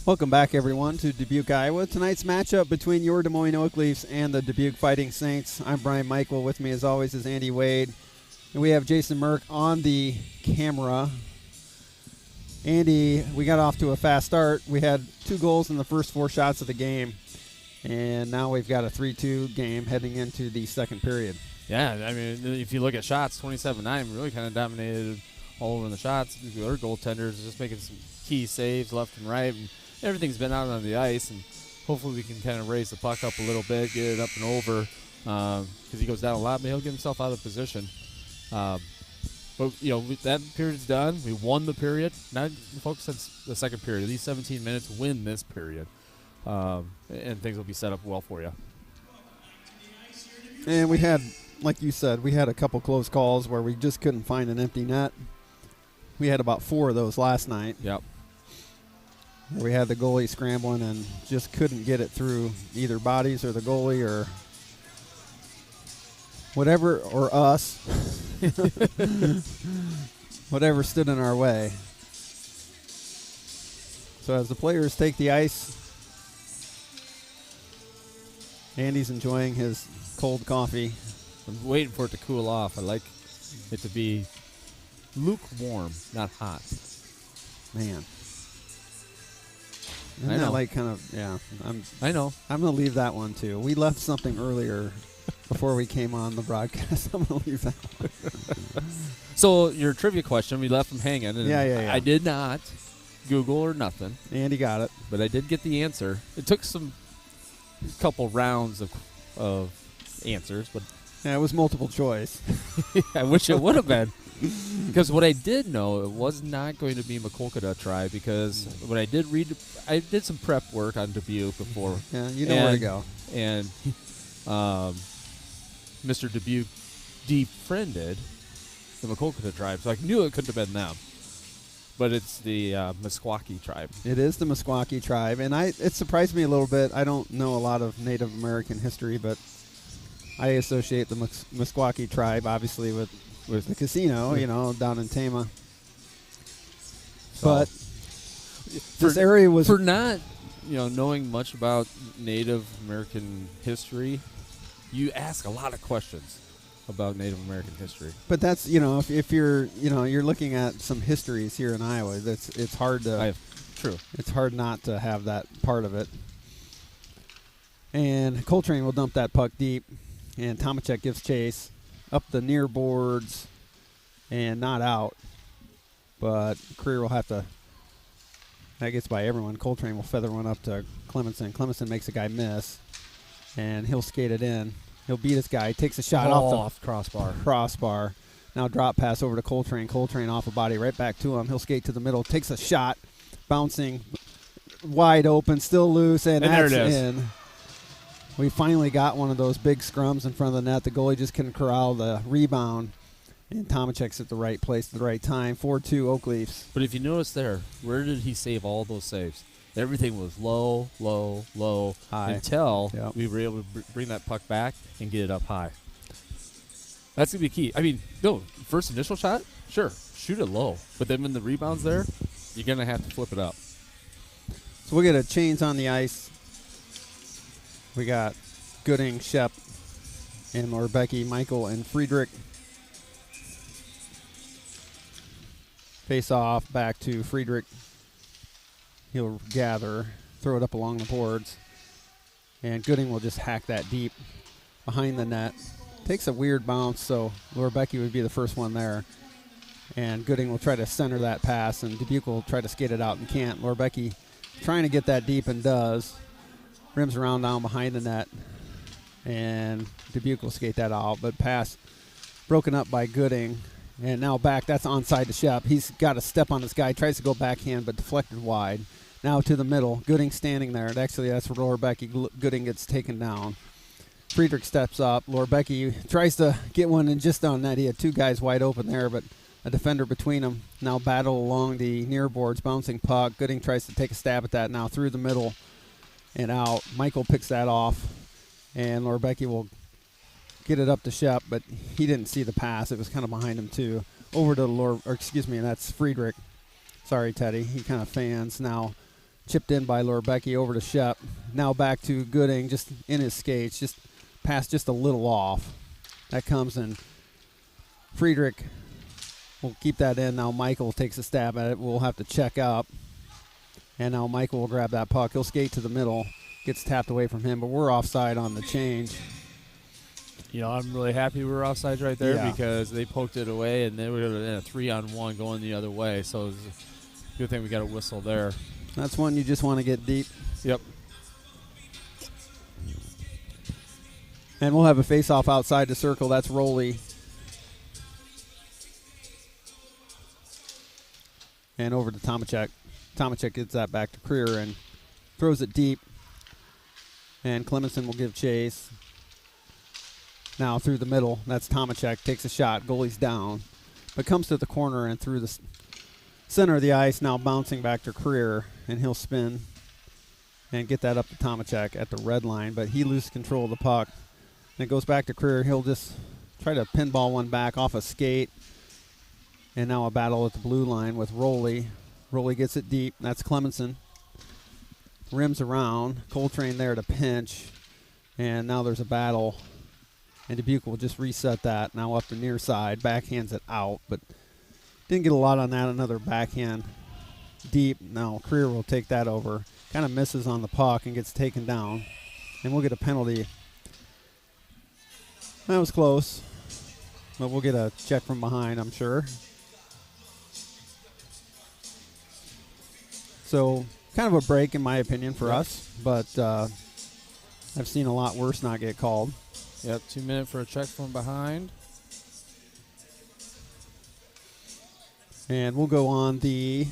Welcome back, everyone, to Dubuque, Iowa. Tonight's matchup between your Des Moines Oak Leafs and the Dubuque Fighting Saints. I'm Brian Michael. With me, as always, is Andy Wade. And we have Jason Merck on the camera. Andy, we got off to a fast start. We had 2 goals in the first 4 shots of the game. And now we've got a 3-2 game heading into the second period. Yeah, I mean, if you look at shots, 27-9 really kind of dominated all over in the shots. Our goaltenders are just making some key saves left and right. And everything's been out on the ice, and hopefully we can kind of raise the puck up a little bit, get it up and over, because he goes down a lot, but he'll get himself out of position. But, that period's done. We won the period. Now focus on the second period. These 17 minutes, win this period, and things will be set up well for you. And we had, like you said, we had a couple close calls where we just couldn't find an empty net. We had about 4 of those last night. Yep. We had the goalie scrambling and just couldn't get it through either bodies or the goalie or whatever, or us. Whatever stood in our way. So as the players take the ice, Andy's enjoying his cold coffee. I'm waiting for it to cool off. I like it to be lukewarm, not hot. Man. I Isn't know. that like kind of, yeah. I know. I'm going to leave that one too. We left something earlier before we came on the broadcast. I'm going to leave that one. So your trivia question, we left them hanging. And Yeah. I did not Google or nothing, Andy got it. but I did get the answer. It took some couple rounds of answers, but Yeah, it was multiple choice. I wish it would have been. Because what I did know, it was not going to be Makolkada tribe, because when I did read, I did some prep work on Dubuque before. Yeah, you know where to go. And Mr. Dubuque defriended the Makolkada tribe, so I knew it couldn't have been them. But it's the Meskwaki tribe. It is the Meskwaki tribe, and it surprised me a little bit. I don't know a lot of Native American history, but I associate the Meskwaki tribe, obviously, with the casino, down in Tama. But this area was... For not, knowing much about Native American history, you ask a lot of questions about Native American history. But that's, if you're, you're looking at some histories here in Iowa, it's hard to... True. It's hard not to have that part of it. And Coltrane will dump that puck deep, and Tomacek gives chase up the near boards and not out. But Creer will have to... That gets by everyone. Coltrane will feather one up to Clemenson. Clemenson makes a guy miss, and he'll skate it in. He'll beat his guy. Takes a shot off the crossbar. Now drop pass over to Coltrane. Coltrane off a body right back to him. He'll skate to the middle. Takes a shot. Bouncing wide open. Still loose. And that's there it is. In. We finally got one of those big scrums in front of the net. The goalie just couldn't corral the rebound. And Tomacek's at the right place at the right time. 4-2 Oak Leafs. But if you notice there, where did he save all those saves? Everything was low, High. until Yep. we were able to bring that puck back and get it up high. That's going to be key. I mean, first initial shot, sure, shoot it low. But then when the rebound's there, you're going to have to flip it up. So we'll get a chains on the ice. We got Gooding, Shep, and Lorbecky, Michael, and Friedrich. Face off back to Friedrich. He'll gather, throw it up along the boards. And Gooding will just hack that deep behind the net. Takes a weird bounce, so Lorbecky would be the first one there. And Gooding will try to center that pass, and Dubuque will try to skate it out and can't. Lorbecky trying to get that deep and does. Rims around down behind the net. And Dubuque will skate that out, but pass broken up by Gooding. And now back, that's onside to Shep. He's got a step on this guy, tries to go backhand, but deflected wide. Now to the middle. Gooding standing there. And actually, that's where Lorbecky. Gooding gets taken down. Friedrich steps up. Lorbecky tries to get one in just on net. He had 2 guys wide open there, but a defender between them. Now battle along the near boards, bouncing puck. Gooding tries to take a stab at that now through the middle and out. Michael picks that off, and Lorbecky will get it up to Shep, but he didn't see the pass. It was kind of behind him too. Over to and that's Friedrich. Sorry, Teddy. He kind of fans now Chipped in by Lorbecky over to Shep. Now back to Gooding, just in his skates, just past just a little off. That comes in. Friedrich will keep that in. Now Michael takes a stab at it. We'll have to check up. And now Michael will grab that puck. He'll skate to the middle. Gets tapped away from him, but we're offside on the change. You know, I'm really happy we were offside right there Yeah. because they poked it away, and they were in a 3-on-1 going the other way. So it was a good thing we got a whistle there. That's one you just want to get deep. Yep. And we'll have a face-off outside the circle. That's Rowley. And over to Tomacek. Tomacek gets that back to Creer and throws it deep. And Clemenson will give chase. Now through the middle. That's Tomacek. Takes a shot. Goalie's down. But comes to the corner and through the center of the ice. Now bouncing back to Creer. And he'll spin and get that up to Tomacek at the red line. But he loses control of the puck. And it goes back to Creer. He'll just try to pinball one back off a skate. And now a battle at the blue line with Rowley. Rowley gets it deep. That's Clemenson. Rims around. Coltrane there to pinch. And now there's a battle. And Dubuque will just reset that. Now up the near side. Backhands it out. But didn't get a lot on that. Another backhand deep. Now Creer will take that over. Kind of misses on the puck and gets taken down. And we'll get a penalty. That was close. But we'll get a check from behind, I'm sure. So kind of a break, in my opinion, for us. But I've seen a lot worse not get called. Yep, 2 minutes for a check from behind. And we'll go on the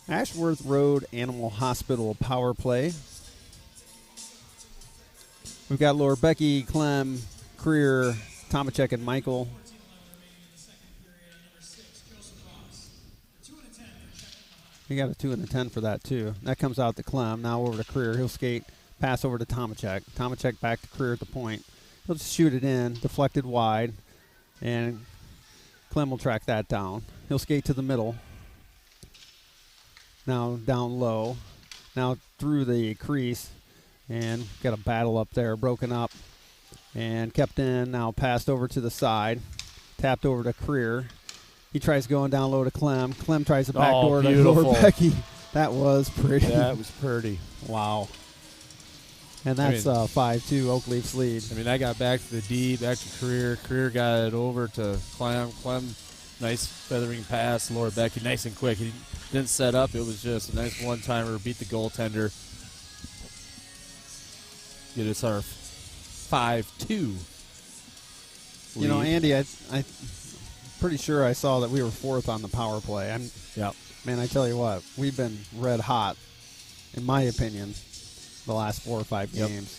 Ashworth Road Animal Hospital power play. We've got Lorbecky, Clem, Creer, Tomacek, and Michael. We got a 2 and a 10 for that, too. That comes out to Clem. Now over to Creer. He'll skate, pass over to Tomacek. Tomacek back to Creer at the point. He'll just shoot it in, deflected wide, and Clem will track that down. He'll skate to the middle. Now down low. Now through the crease, and got a battle up there, broken up, and kept in. Now passed over to the side, tapped over to Creer. He tries going down low to Clem. Clem tries a backdoor to Lorbecky. That was pretty. That was pretty. Wow. And that's 5-2 Oak Leafs lead. I mean, I got back to the D, back to Creer. Creer got it over to Clem. Clem, nice feathering pass. Lorbecky, nice and quick. He didn't set up. It was just a nice one-timer. Beat the goaltender. Get us our 5-2 You know, Andy, I pretty sure I saw that we were fourth on the power play. Yep. Man, I tell you what, we've been red hot, in my opinion, the last 4 or 5 games.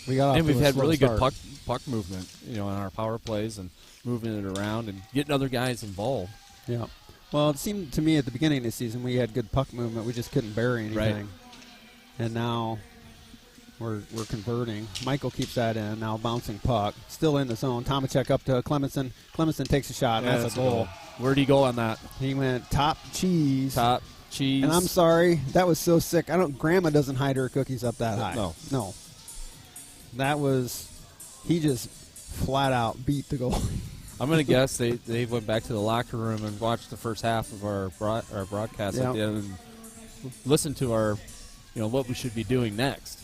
We got off and to we've a had slow really start. good puck movement, you know, in our power plays and moving it around and getting other guys involved. Yeah. Well, it seemed to me at the beginning of the season we had good puck movement. We just couldn't bury anything. Right. And now we're converting. Michael keeps that in. Now bouncing puck. Still in the zone. Tomacek up to Clemenson. Clemenson takes a shot. Yeah, that's a goal. Where'd he go on that? He went top cheese. Top cheese. And I'm sorry. That was so sick. Grandma doesn't hide her cookies up that high. No. That was, he just flat out beat the goal. I'm going to guess they went back to the locker room and watched the first half of our broadcast at the end and listened to our, you know, what we should be doing next.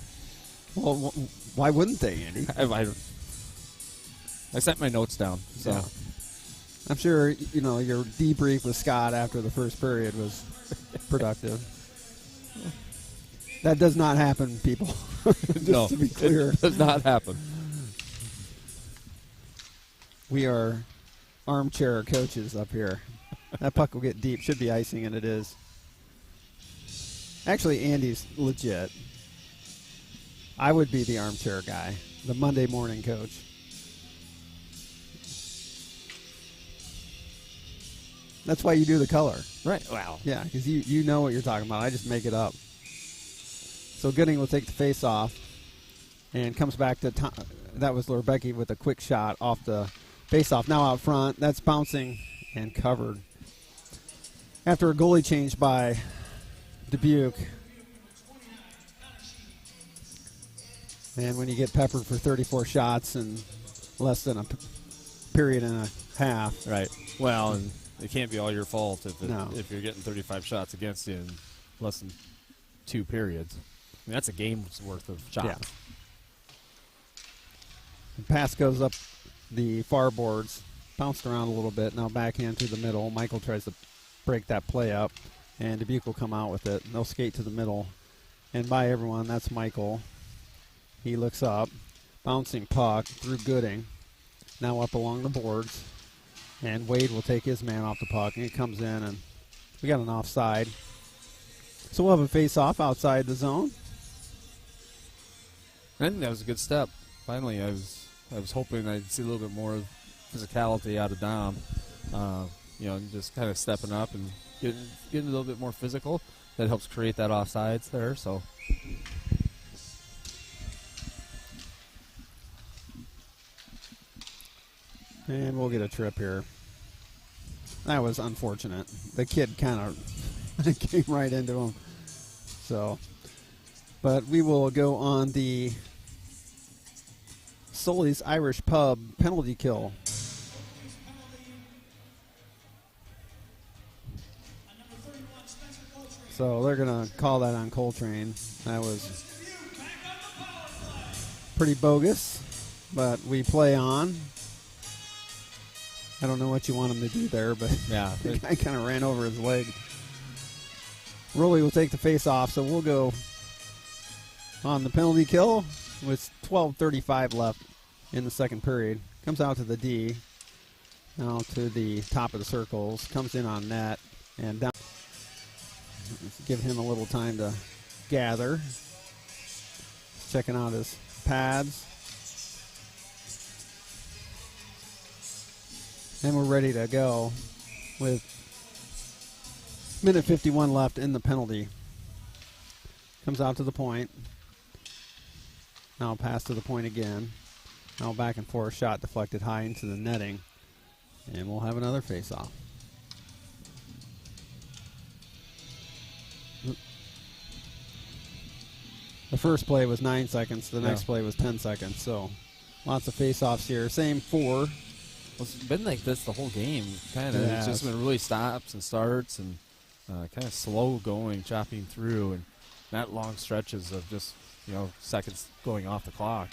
Well, why wouldn't they, Andy? I set my notes down. So Yeah. I'm sure, you know, your debrief with Scott after the first period was productive. That does not happen, people. Just to be clear. It does not happen. We are armchair coaches up here. That puck will get deep. Should be icing, and it is. Actually, Andy's legit. I would be the armchair guy, the Monday morning coach. That's why you do the color. Right. Wow. Yeah, because you know what you're talking about. I just make it up. So Gooding will take the face off and comes back to that was Lorbecky with a quick shot off the face off. Now out front. That's bouncing and covered. After a goalie change by Dubuque, and when you get peppered for 34 shots in less than a period and a half. Right. Well, and it can't be all your fault No. if you're getting 35 shots against you in less than 2 periods. I mean, that's a game's worth of shots. Yeah. The pass goes up the far boards, bounced around a little bit, now backhand to the middle. Michael tries to break that play up, and Dubuque will come out with it. They'll skate to the middle. And by everyone, that's Michael. He looks up, bouncing puck through Gooding, now up along the boards. And Wade will take his man off the puck, and he comes in, and we got an offside. So we'll have a face-off outside the zone. I think that was a good step. Finally, I was hoping I'd see a little bit more physicality out of Dom. And just kind of stepping up and getting a little bit more physical. That helps create that offsides there. So. And we'll get a trip here. That was unfortunate. The kid kind of came right into him. So, but we will go on the Sully's Irish Pub penalty kill. So they're going to call that on Coltrane. That was pretty bogus, but we play on. I don't know what you want him to do there, but Yeah. the guy kind of ran over his leg. Rolly will take the face off, so we'll go on the penalty kill with 12:35 left in the second period. Comes out to the D, now to the top of the circles, comes in on net, and down. Give him a little time to gather. Checking out his pads. And we're ready to go with minute 51 left in the penalty. Comes out to the point. Now pass to the point again. Now back and forth, shot deflected high into the netting. And we'll have another face-off. The first play was 9 seconds. The next play was 10 seconds. So lots of face-offs here. Same 4. Well, it's been like this the whole game, kind of. Yeah, It's just been really stops and starts and kind of slow going, chopping through, and not long stretches of just seconds going off the clock.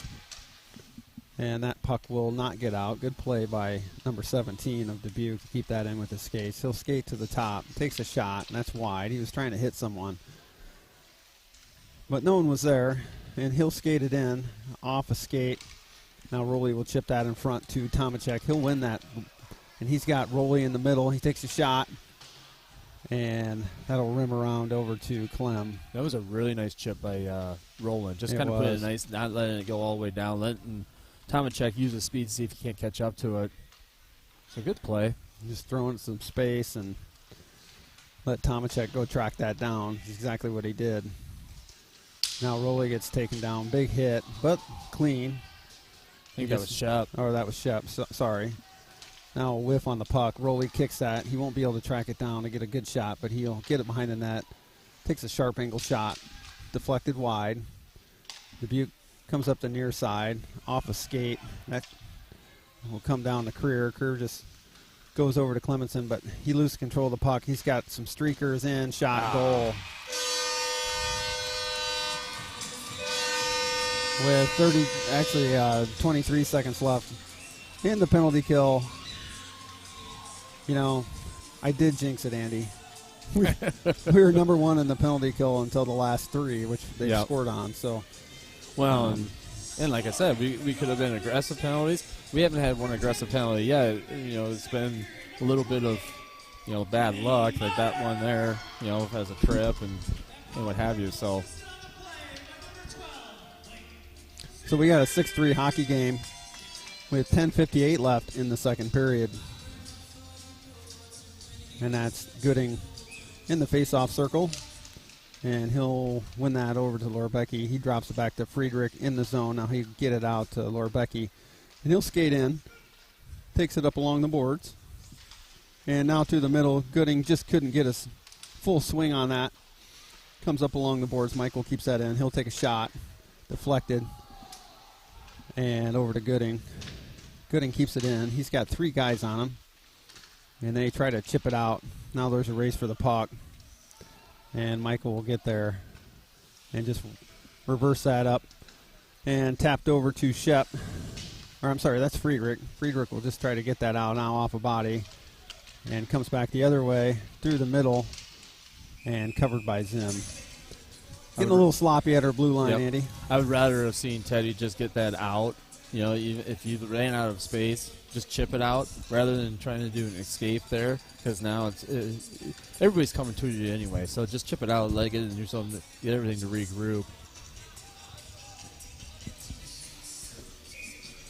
And that puck will not get out. Good play by number 17 of Dubuque to keep that in with his skates. He'll skate to the top, takes a shot, and that's wide. He was trying to hit someone, but no one was there, and he'll skate it in off a skate. Now Roley will chip that in front to Tomacek. He'll win that, and he's got Roley in the middle. He takes a shot, and that'll rim around over to Clem. That was a really nice chip by Roland. Just It kind of put it was. nice, not letting it go all the way down, letting Tomacek use his speed to see if he can't catch up to it. It's a good play. Just throwing some space and let Tomacek go track that down. That's exactly what he did. Now Roley gets taken down. Big hit, but clean. I think that was Shep. Or that was Shep. Sorry. Now a whiff on the puck. Roley kicks that. He won't be able to track it down to get a good shot, but he'll get it behind the net. Takes a sharp angle shot. Deflected wide. Dubuque comes up the near side. Off a skate. That will come down to Creer. Creer just goes over to Clemenson, but he loses control of the puck. He's got some streakers in. Shot, goal. With 23 seconds left in the penalty kill. I did jinx it, Andy. We were number 1 in the penalty kill until the last 3, which they scored on. So, well, and like I said, we could have been aggressive penalties. We haven't had one aggressive penalty yet. It's been a little bit of bad luck, like that one there. Has a trip and what have you. So we got a 6-3 hockey game with 10:58 left in the second period. And that's Gooding in the face-off circle. And he'll win that over to Lorbecki. He drops it back to Friedrich in the zone. Now he'll get it out to Lorbecki. And he'll skate in. Takes it up along the boards. And now to the middle. Gooding just couldn't get his full swing on that. Comes up along the boards. Michael keeps that in. He'll take a shot. Deflected. And over to Gooding. Gooding keeps it in. He's got 3 guys on him. And they try to chip it out. Now there's a race for the puck. And Michael will get there and just reverse that up. And tapped over to Shep. Or I'm sorry, that's Friedrich. Friedrich will just try to get that out now off a body. And comes back the other way through the middle and covered by Zim. Getting a little sloppy at our blue line, Yep. Andy. I would rather have seen Teddy just get that out. You know, even if you ran out of space, just chip it out rather than trying to do an escape there. Because now everybody's coming to you anyway. So just chip it out, leg it, and do something, get everything to regroup.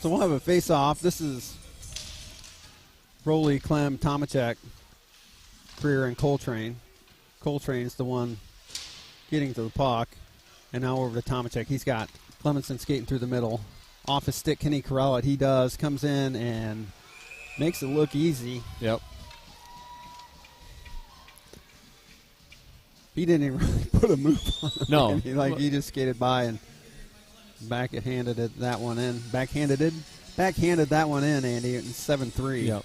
So we'll have a face-off. This is Rowley, Clem, Tomacek, Creer, and Coltrane. Coltrane's the one getting to the puck. And now over to Tomacek. He's got Clemenson skating through the middle. Off his stick, can he corral it? He does. Comes in and makes it look easy. Yep. He didn't even really put a move on him. No. I mean, he just skated by and backhanded that one in. Backhanded that one in, Andy. It's 7-3. Yep.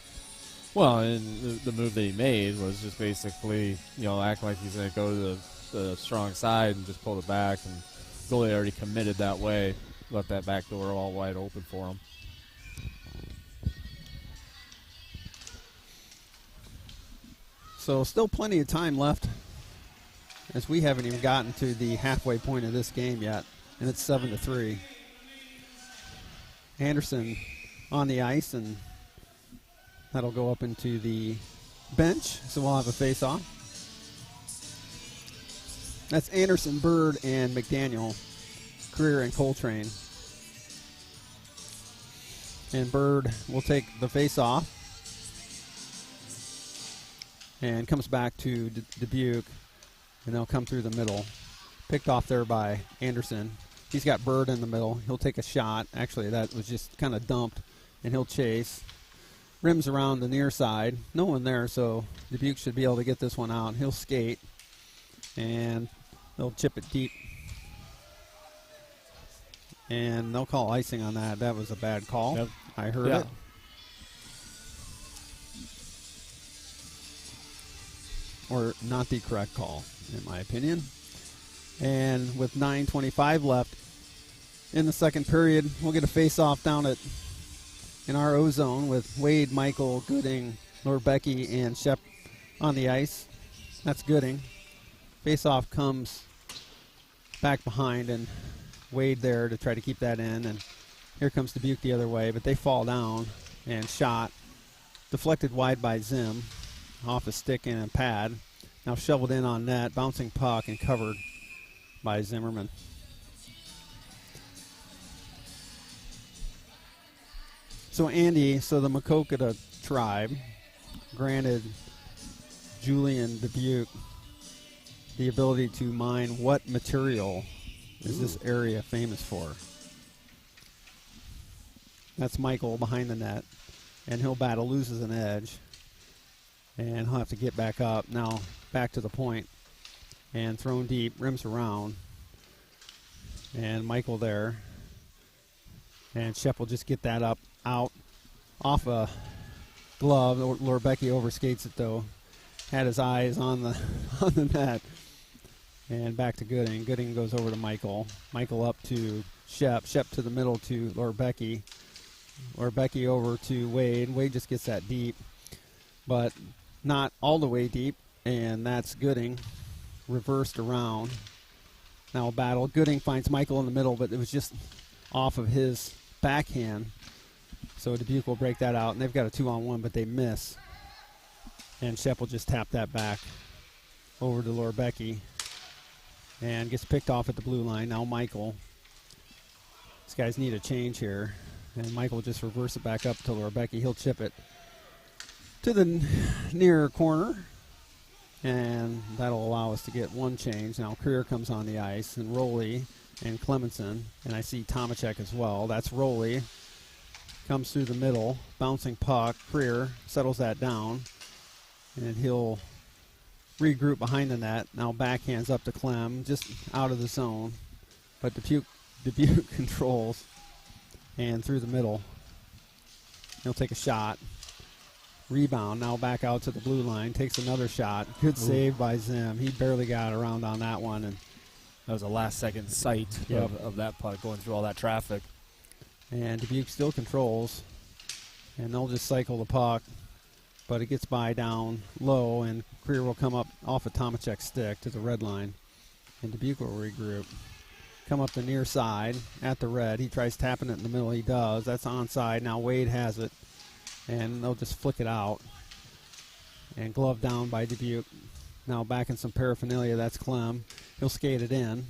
Well, and the move that he made was just basically, act like he's going to go to the strong side and just pull it back. And goalie already committed that way. Left that back door all wide open for him. So still plenty of time left, as we haven't even gotten to the halfway point of this game yet, and it's 7-3. Anderson on the ice, and that'll go up into the bench, so we'll have a face-off. That's Anderson, Bird, and McDaniel, Creer, and Coltrane. And Bird will take the face-off and comes back to Dubuque, and they'll come through the middle. Picked off there by Anderson. He's got Bird in the middle. He'll take a shot. Actually, that was just kind of dumped, and he'll chase. Rims around the near side. No one there, so Dubuque should be able to get this one out. He'll skate, and they'll chip it deep. And they'll call icing on that. That was a bad call. Yep. I heard Yeah. it. Or not the correct call, in my opinion. And with 9:25 left in the second period, we'll get a face-off down in our O zone with Wade, Michael, Gooding, Norbecky, and Shep on the ice. That's Gooding. Face-off comes back behind, and Wade there to try to keep that in. And here comes Dubuque the other way, but they fall down and shot. Deflected wide by Zim off a stick and a pad. Now shoveled in on net, bouncing puck and covered by Zimmerman. So Andy, the Makokata tribe granted Julian Dubuque the ability to mine what material is this area famous for? That's Michael behind the net, and he'll battle, loses an edge, and he'll have to get back up. Now back to the point, and thrown deep, rims around, and Michael there, and Shep will just get that up, out, off a glove. Lorbecky overskates it though, had his eyes on the net. And back to Gooding. Gooding goes over to Michael. Michael up to Shep. Shep to the middle to Lorbecky. Lorbecky over to Wade. Wade just gets that deep, but not all the way deep. And that's Gooding. Reversed around. Now a battle. Gooding finds Michael in the middle, but it was just off of his backhand. So Dubuque will break that out. And they've got a 2-on-1, but they miss. And Shep will just tap that back over to Lorbecky. And gets picked off at the blue line. Now Michael. These guys need a change here. And Michael will just reverse it back up to Lorbecky. He'll chip it to the near corner. And that'll allow us to get one change. Now Creer comes on the ice. And Rowley and Clemenson. And I see Tomacek as well. That's Rowley. Comes through the middle. Bouncing puck. Creer settles that down. and he'll regroup behind the net. Now backhands up to Clem, just out of the zone. But Dubuque controls, and through the middle. He'll take a shot. Rebound, now back out to the blue line, takes another shot. Good save by Zim. He barely got around on that one. And that was a last-second sight of that puck going through all that traffic. And Dubuque still controls, and they'll just cycle the puck. But it gets by down low, and Creer will come up off of Tomachek's stick to the red line. And Dubuque will regroup. Come up the near side at the red. He tries tapping it in the middle. He does. That's onside. Now Wade has it, and they'll just flick it out. And glove down by Dubuque. Now back in some paraphernalia. That's Clem. He'll skate it in.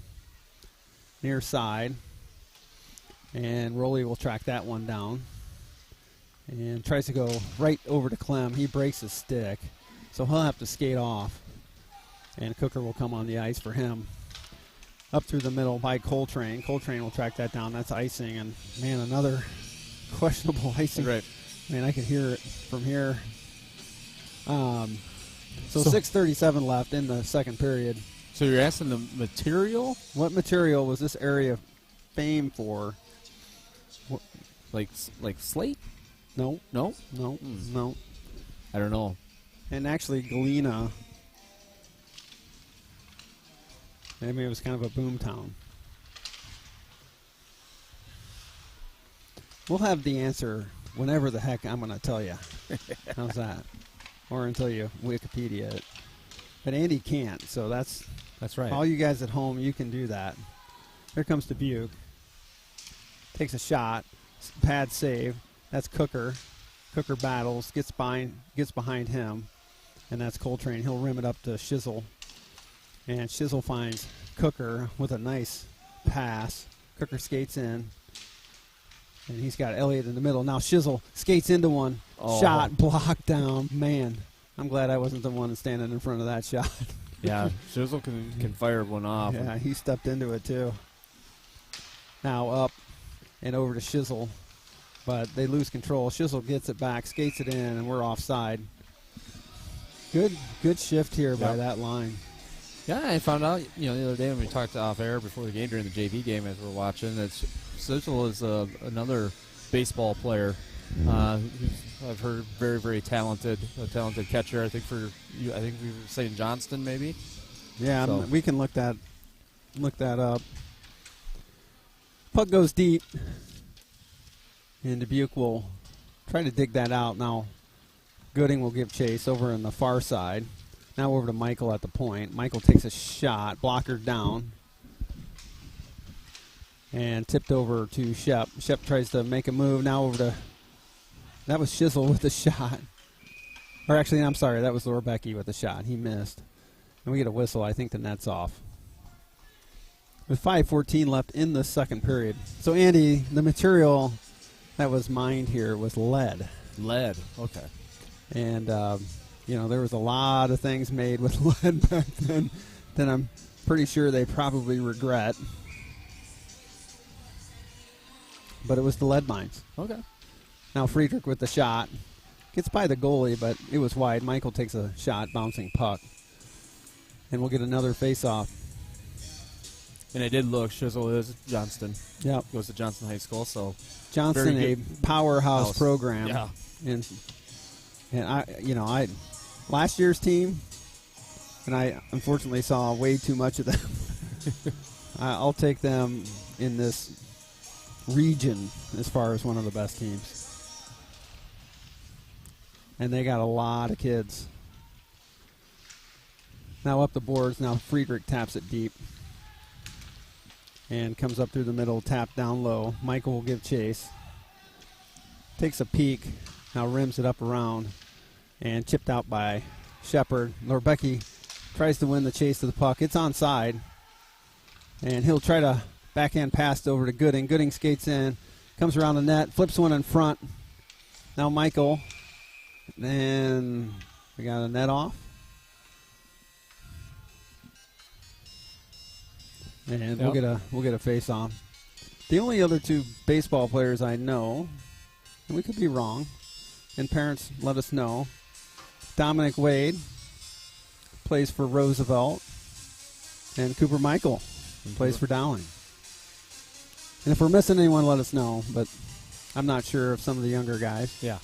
Near side. And Rowley will track that one down. And tries to go right over to Clem. He breaks his stick, so he'll have to skate off. And Cooker will come on the ice for him. Up through the middle by Coltrane. Coltrane will track that down. That's icing. And, man, another questionable icing. Right. Man, I could hear it from here. So 6:37 left in the second period. So you're asking the material? What material was this area famed for? Like slate? No. No? No. No. I don't know. And actually, Galena, I mean, it was kind of a boom town. We'll have the answer whenever the heck I'm going to tell you. How's that? Or until you Wikipedia it. But Andy can't, so that's right. All you guys at home, you can do that. Here comes Dubuque. Takes a shot. Pad save. That's Cooker. Cooker battles, gets behind him, and that's Coltrane. He'll rim it up to Shizzle. And Shizzle finds Cooker with a nice pass. Cooker skates in. And he's got Elliott in the middle. Now Shizzle skates into one. Oh. Shot blocked down. Man, I'm glad I wasn't the one standing in front of that shot. Yeah, Shizzle can fire one off. Yeah, he stepped into it too. Now up and over to Shizzle. But they lose control. Shizzle gets it back, skates it in, and we're offside. Good shift here by that line. Yeah, I found out, the other day when we talked off air before the game, during the JV game as we're watching, that Shizzle is another baseball player who's, I've heard, very, very talented, a talented catcher. I think we were saying Johnston maybe. Yeah, so. We can look that up. Puck goes deep. And Dubuque will try to dig that out. Now, Gooding will give chase over on the far side. Now over to Michael at the point. Michael takes a shot, blocker down. And tipped over to Shep. Shep tries to make a move. Now over to, that was Shizzle with the shot. Or actually, I'm sorry, that was Lorbecki with the shot. He missed. And we get a whistle. I think the net's off. With 5:14 left in the second period. So, Andy, the material that was mined here was lead. Lead, okay. And, there was a lot of things made with lead back then that I'm pretty sure they probably regret. But it was the lead mines. Okay. Now Friedrich with the shot. Gets by the goalie, but it was wide. Michael takes a shot, bouncing puck. And we'll get another face-off. And I did look. Shizzle is Johnston. Yep. Goes to Johnston High School, so Johnston, a powerhouse program. Yeah. And I last year's team, and I unfortunately saw way too much of them. I'll take them in this region as far as one of the best teams. And they got a lot of kids. Now up the boards. Now Friedrich taps it deep. And comes up through the middle, tap down low. Michael will give chase. Takes a peek. Now rims it up around. And chipped out by Shepard. Lorbecki tries to win the chase to the puck. It's onside. And he'll try to backhand pass over to Gooding. Gooding skates in. Comes around the net. Flips one in front. Now Michael. And we got a net off. And we'll get a face off. The only other two baseball players I know, and we could be wrong, and parents let us know, Dominic Wade plays for Roosevelt. And Cooper Michael plays for Dowling. And if we're missing anyone, let us know. But I'm not sure of some of the younger guys. Yeah.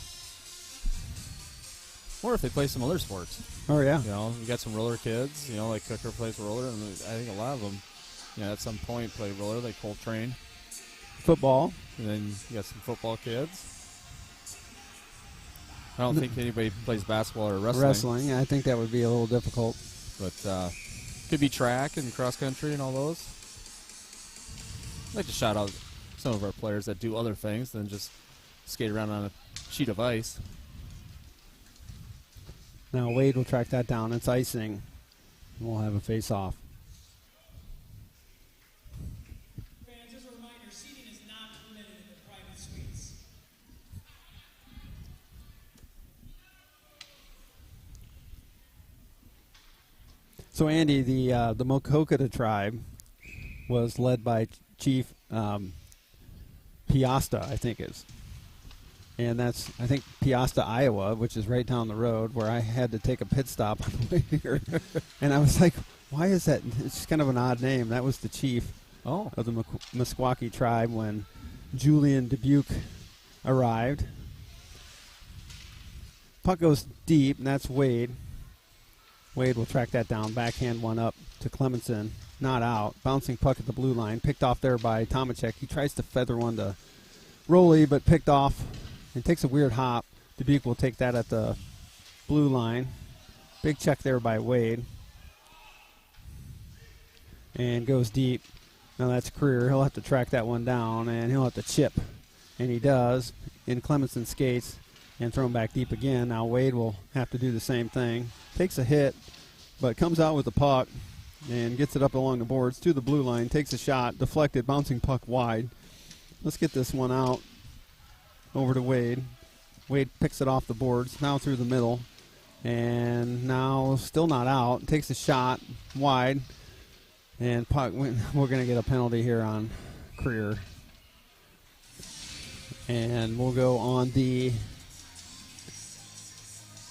Or if they play some other sports. Oh, yeah. You know, you got some roller kids, you know, like Cooker plays roller, and I think a lot of them, you know, at some point play roller, like Coltrane. Football. And then you got some football kids. I don't think anybody plays basketball or wrestling. Wrestling. I think that would be a little difficult. But could be track and cross country and all those. I'd like to shout out some of our players that do other things than just skate around on a sheet of ice. Now Wade will track that down. It's icing. We'll have a face-off. Fans, as a reminder, seating is not permitted in the private suites. So, Andy, the Mokokata tribe was led by Chief Piasta, I think is. And that's, I think, Piasta, Iowa, which is right down the road, where I had to take a pit stop on the way here. And I was like, why is that? It's just kind of an odd name. That was the chief of the Meskwaki tribe when Julian Dubuque arrived. Puck goes deep, and that's Wade. Wade will track that down. Backhand one up to Clemenson. Not out. Bouncing puck at the blue line. Picked off there by Tomacek. He tries to feather one to Rowley, but picked off. And takes a weird hop. Dubuque will take that at the blue line. Big check there by Wade. And goes deep. Now that's Creer. He'll have to track that one down, and he'll have to chip. And he does. In Clemenson skates and thrown back deep again. Now Wade will have to do the same thing. Takes a hit, but comes out with the puck and gets it up along the boards to the blue line. Takes a shot. Deflected. Bouncing puck wide. Let's get this one out. Over to Wade. Wade picks it off the boards, now through the middle, and now still not out. Takes a shot wide, and puck. We're going to get a penalty here on Creer. And we'll go on the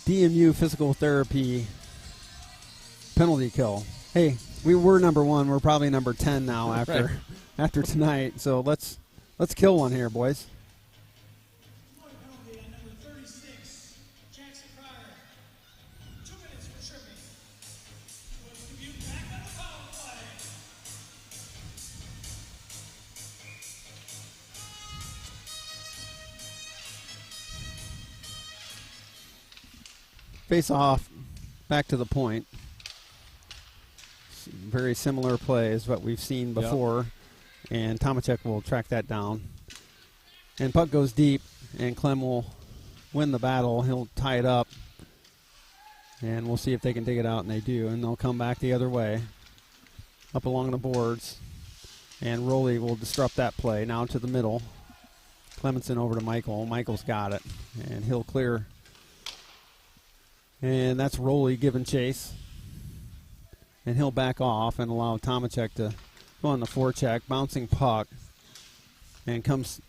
DMU physical therapy penalty kill. Hey, we were number 1. We're probably number 10 now after tonight. So let's kill one here, boys. Face off, back to the point. Very similar play as what we've seen before. Yep. And Tomacek will track that down. And puck goes deep, and Clem will win the battle. He'll tie it up. And we'll see if they can dig it out, and they do. And they'll come back the other way, up along the boards. And Rowley will disrupt that play. Now to the middle. Clemenson over to Michael. Michael's got it. And he'll clear. And that's Rowley giving chase. And he'll back off and allow Tomacek to go on the forecheck. Bouncing puck. And comes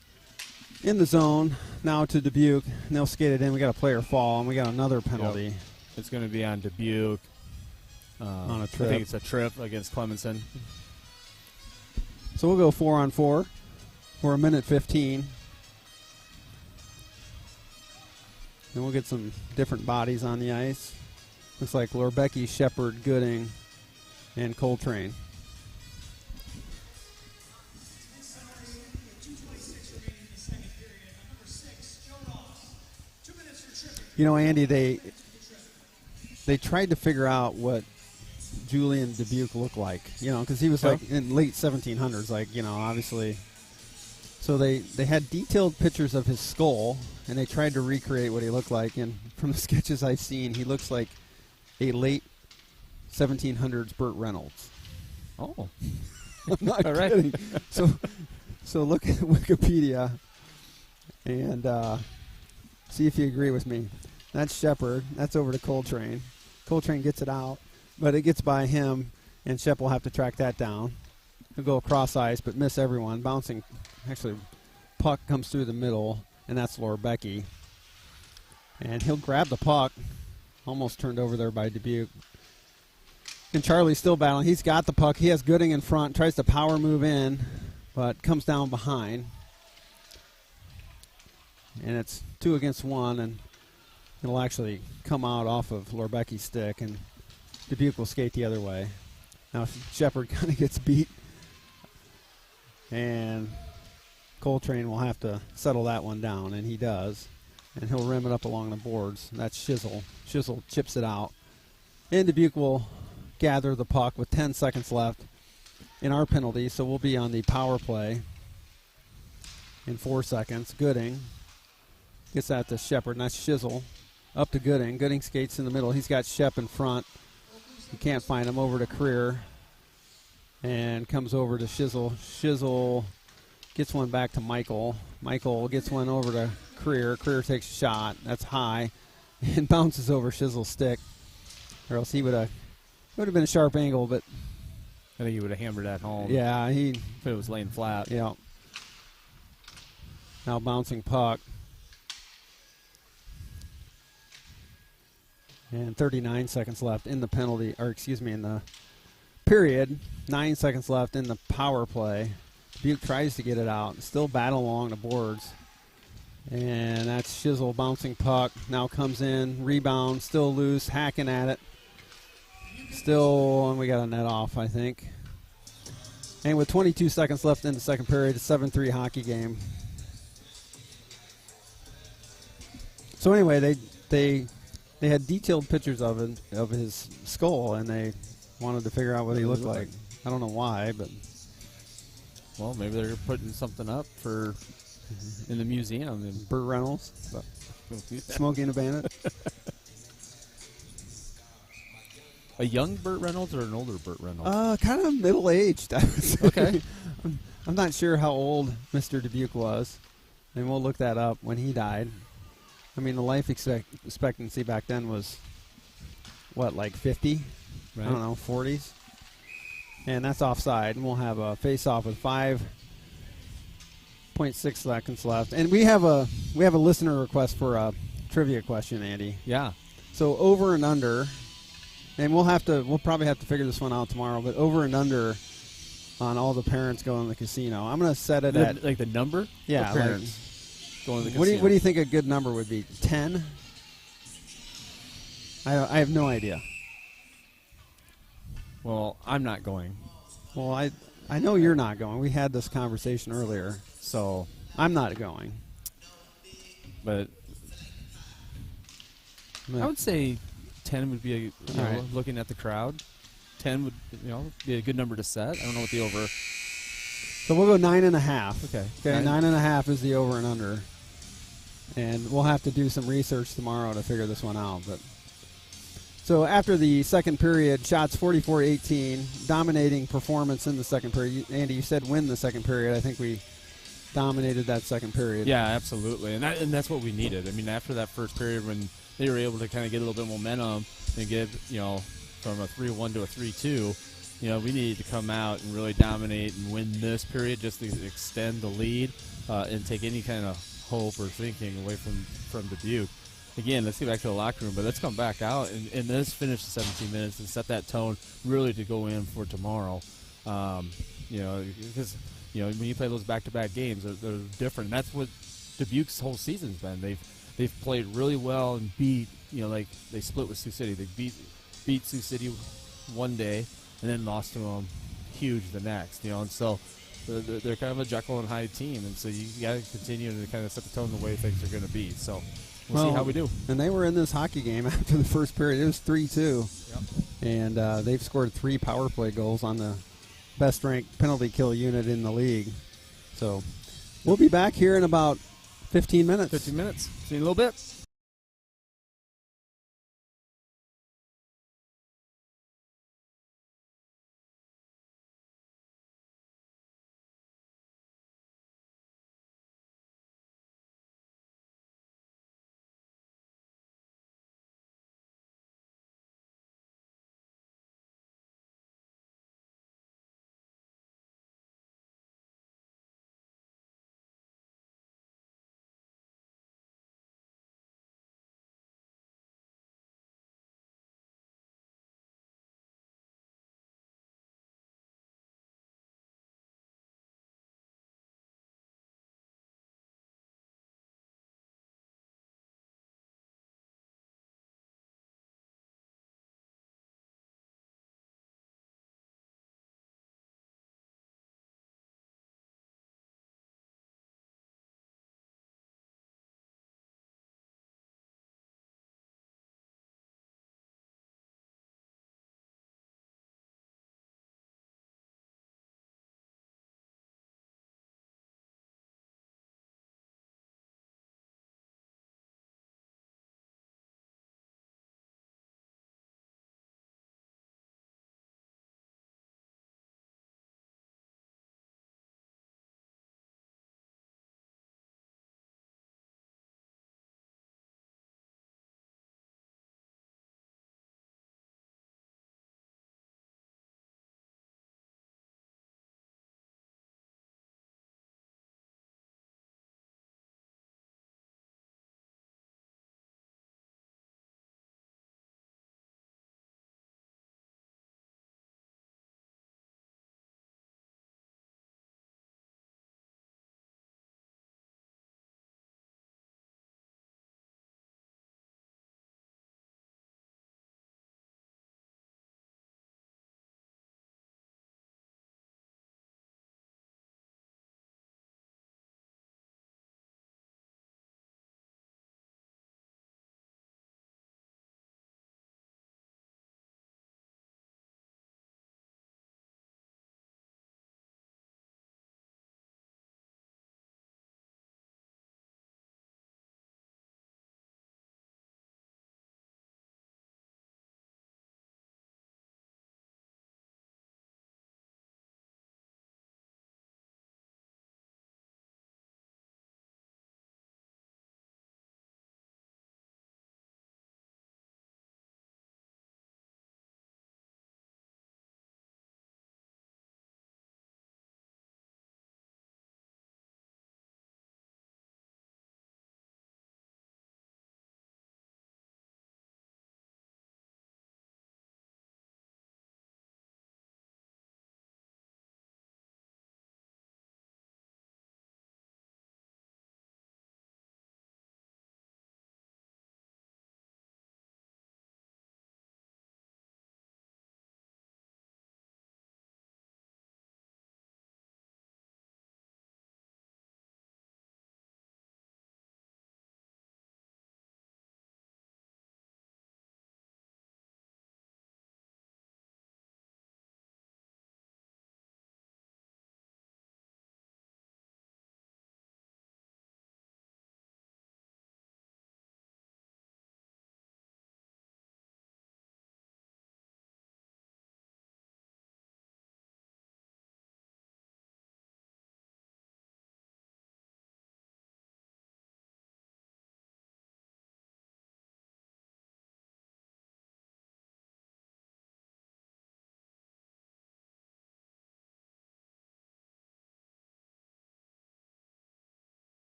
in the zone. Now to Dubuque. And they'll skate it in. We got a player fall, and we got another penalty. Yep. It's going to be on Dubuque. On a trip. I think it's a trip against Clemenson. So we'll go 4-on-4 for a minute 15. And we'll get some different bodies on the ice. Looks like Lorbecky, Shepard, Gooding, and Coltrane. You know, Andy, they tried to figure out what Julian Dubuque looked like, you know, because he was like in late 1700s, like, you know, obviously. So they had detailed pictures of his skull, and they tried to recreate what he looked like. And from the sketches I've seen, he looks like a late 1700s Burt Reynolds. Oh. I'm not kidding. So look at Wikipedia and see if you agree with me. That's Shepard. That's over to Coltrane. Coltrane gets it out, but it gets by him, and Shep will have to track that down. He'll go across ice, but miss everyone. Bouncing, actually, puck comes through the middle, and that's Lorbecky. And he'll grab the puck Almost turned over there by Dubuque. And Charlie's still battling. He's got the puck. He has Gooding in front. Tries to power move in, but comes down behind. And it's 2 against 1, and it'll actually come out off of Lorbecki's stick, and Dubuque will skate the other way. Now Shepard kind of gets beat, and Coltrane will have to settle that one down, and he does. And he'll rim it up along the boards. That's Shizzle. Shizzle chips it out. And Dubuque will gather the puck with 10 seconds left in our penalty, so we'll be on the power play in 4 seconds. Gooding gets that to Shepard, and that's Shizzle. Up to Gooding. Gooding skates in the middle. He's got Shep in front. He can't find him. Over to Creer. And comes over to Shizzle. Shizzle gets one back to Michael. Michael gets one over to Creer. Creer takes a shot. That's high. And bounces over Shizzle's stick. Or else he would have been a sharp angle, but I think he would have hammered that home. yeah, if it was laying flat. Yeah. Now bouncing puck. And 39 seconds left in the penalty, or excuse me, in the period. 9 seconds left in the power play. Dubuque tries to get it out. Still battle along the boards. And that's Shizzle bouncing puck. Now comes in, rebound, still loose, hacking at it. Still, and we got a net off, I think. And with 22 seconds left in the second period, a 7-3 hockey game. So anyway, they had detailed pictures of his skull, and they wanted to figure out what he looked like. I don't know why, but well, maybe they're putting something up for in the museum. And Burt Reynolds, smoking a bandit. A young Burt Reynolds or an older Burt Reynolds? Kind of middle-aged, I would say. Okay. I'm not sure how old Mr. Dubuque was, and we'll look that up when he died. I mean, the life expectancy back then was, what, like 50? Right. I don't know, 40s? And that's offside, and we'll have a face-off with 5.6 seconds left. And we have a listener request for a trivia question, Andy. Yeah. So over and under, and we'll probably have to figure this one out tomorrow, but over and under on all the parents going to the casino. I'm going to set it at like the number? Yeah, of parents going to the what casino. do you think a good number would be? 10? I have no idea. Well, I'm not going. Well, I know you're not going. We had this conversation earlier. So I'm not going. But I would say 10 would be right. Looking at the crowd. 10 would be a good number to set. I don't know what the over. So we'll go 9.5. Okay. Okay, 9.5 is the over and under. And we'll have to do some research tomorrow to figure this one out. But so after the second period, shots 44-18, dominating performance in the second period. Andy, you said win the second period. I think we dominated that second period. Yeah, absolutely. And that's what we needed. I mean, after that first period when they were able to kind of get a little bit of momentum and get, from a 3-1 to a 3-2, we needed to come out and really dominate and win this period just to extend the lead and take any kind of hope or thinking away from Dubuque. Again, let's get back to the locker room, but let's come back out and let's finish the 17 minutes and set that tone really to go in for tomorrow. Because when you play those back-to-back games, they're different. And that's what Dubuque's whole season's been. They've played really well and beat, like they split with Sioux City. They beat Sioux City one day and then lost to them huge the next, and so they're kind of a Jekyll and Hyde team, and so you got to continue to kind of set the tone the way things are going to be. So we'll see how we do. And they were in this hockey game after the first period. It was 3-2. Yep. And they've scored 3 power play goals on the best-ranked penalty kill unit in the league. So we'll be back here in about 15 minutes. 15 minutes. See you in a little bit.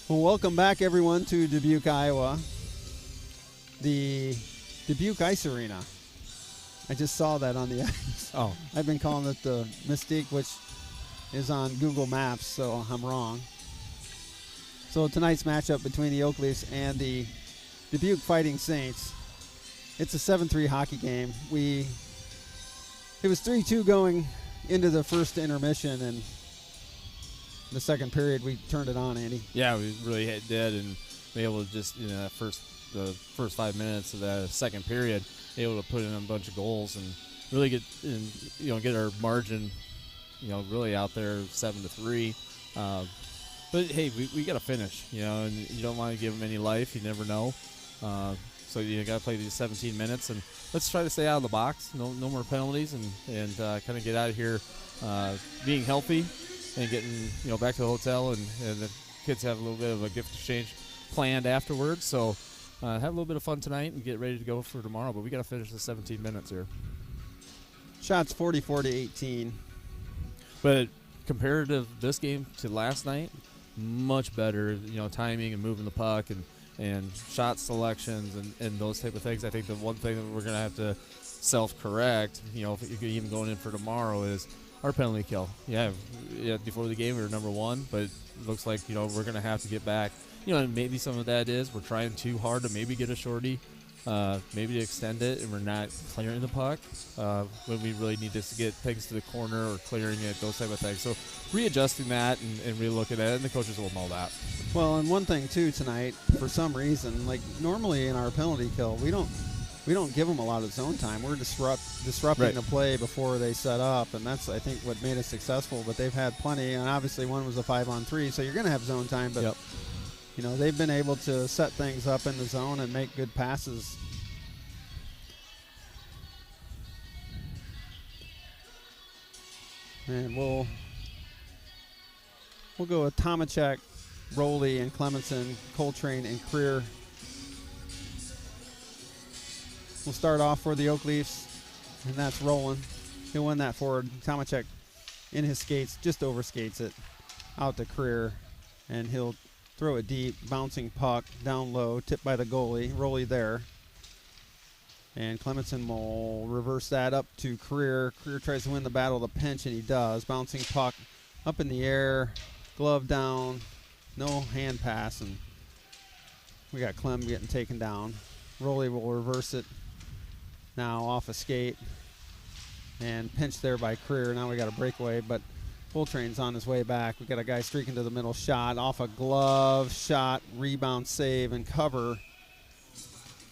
Well, welcome back, everyone, to Dubuque, Iowa. The Dubuque Ice Arena. I just saw that on the ice. Oh, I've been calling it the Mystique, which is on Google Maps, so I'm wrong. So tonight's matchup between the Oak Leafs and the Dubuque Fighting Saints. It's a 7-3 hockey game. It was 3-2 going into the first intermission, and the second period we turned it on, Andy. yeah, we really did, and be able to just the first 5 minutes of that second period, able to put in a bunch of goals and really get our margin, really out there 7-3. But hey, we got to finish, and you don't want to give them any life. You never know. So you got to play these 17 minutes, and let's try to stay out of the box. No more penalties, and kind of get out of here being healthy and getting back to the hotel, and the kids have a little bit of a gift exchange planned afterwards. So have a little bit of fun tonight and get ready to go for tomorrow. But we got to finish the 17 minutes here. Shots 44-18. But comparative this game to last night, much better. Timing and moving the puck and shot selections and those type of things. I think the one thing that we're going to have to self-correct, if you're even going in for tomorrow, is our penalty kill. Yeah, before the game we were number one, but it looks like, we're going to have to get back. And maybe some of that is we're trying too hard to maybe get a shorty, maybe to extend it, and we're not clearing the puck when we really need to get things to the corner or clearing it, those type of things. So readjusting that and re-looking at it, and the coaches will know that. Well, and one thing too tonight, for some reason, like normally in our penalty kill, we don't give them a lot of zone time. We're disrupting Right. the play before they set up, and that's, I think, what made us successful. But they've had plenty, and obviously one was a 5-on-3, so you're going to have zone time. But Yep. they've been able to set things up in the zone and make good passes. And we'll go with Tomacek, Rowley, and Clemenson, Coltrane, and Creer. We'll start off for the Oak Leafs, and that's Rowland. He'll win that forward. Tomacek in his skates, just overskates it out to Creer, and he'll throw it deep, bouncing puck down low, tipped by the goalie. Rowley there. And Clemenson will reverse that up to Creer. Creer tries to win the battle of the pinch, and he does. Bouncing puck up in the air, glove down, no hand pass, and we got Clem getting taken down. Rowley will reverse it now off a skate, and pinched there by Creer. Now we got a breakaway, but Coltrane's on his way back. We got a guy streaking to the middle, shot off a glove, shot, rebound, save, and cover.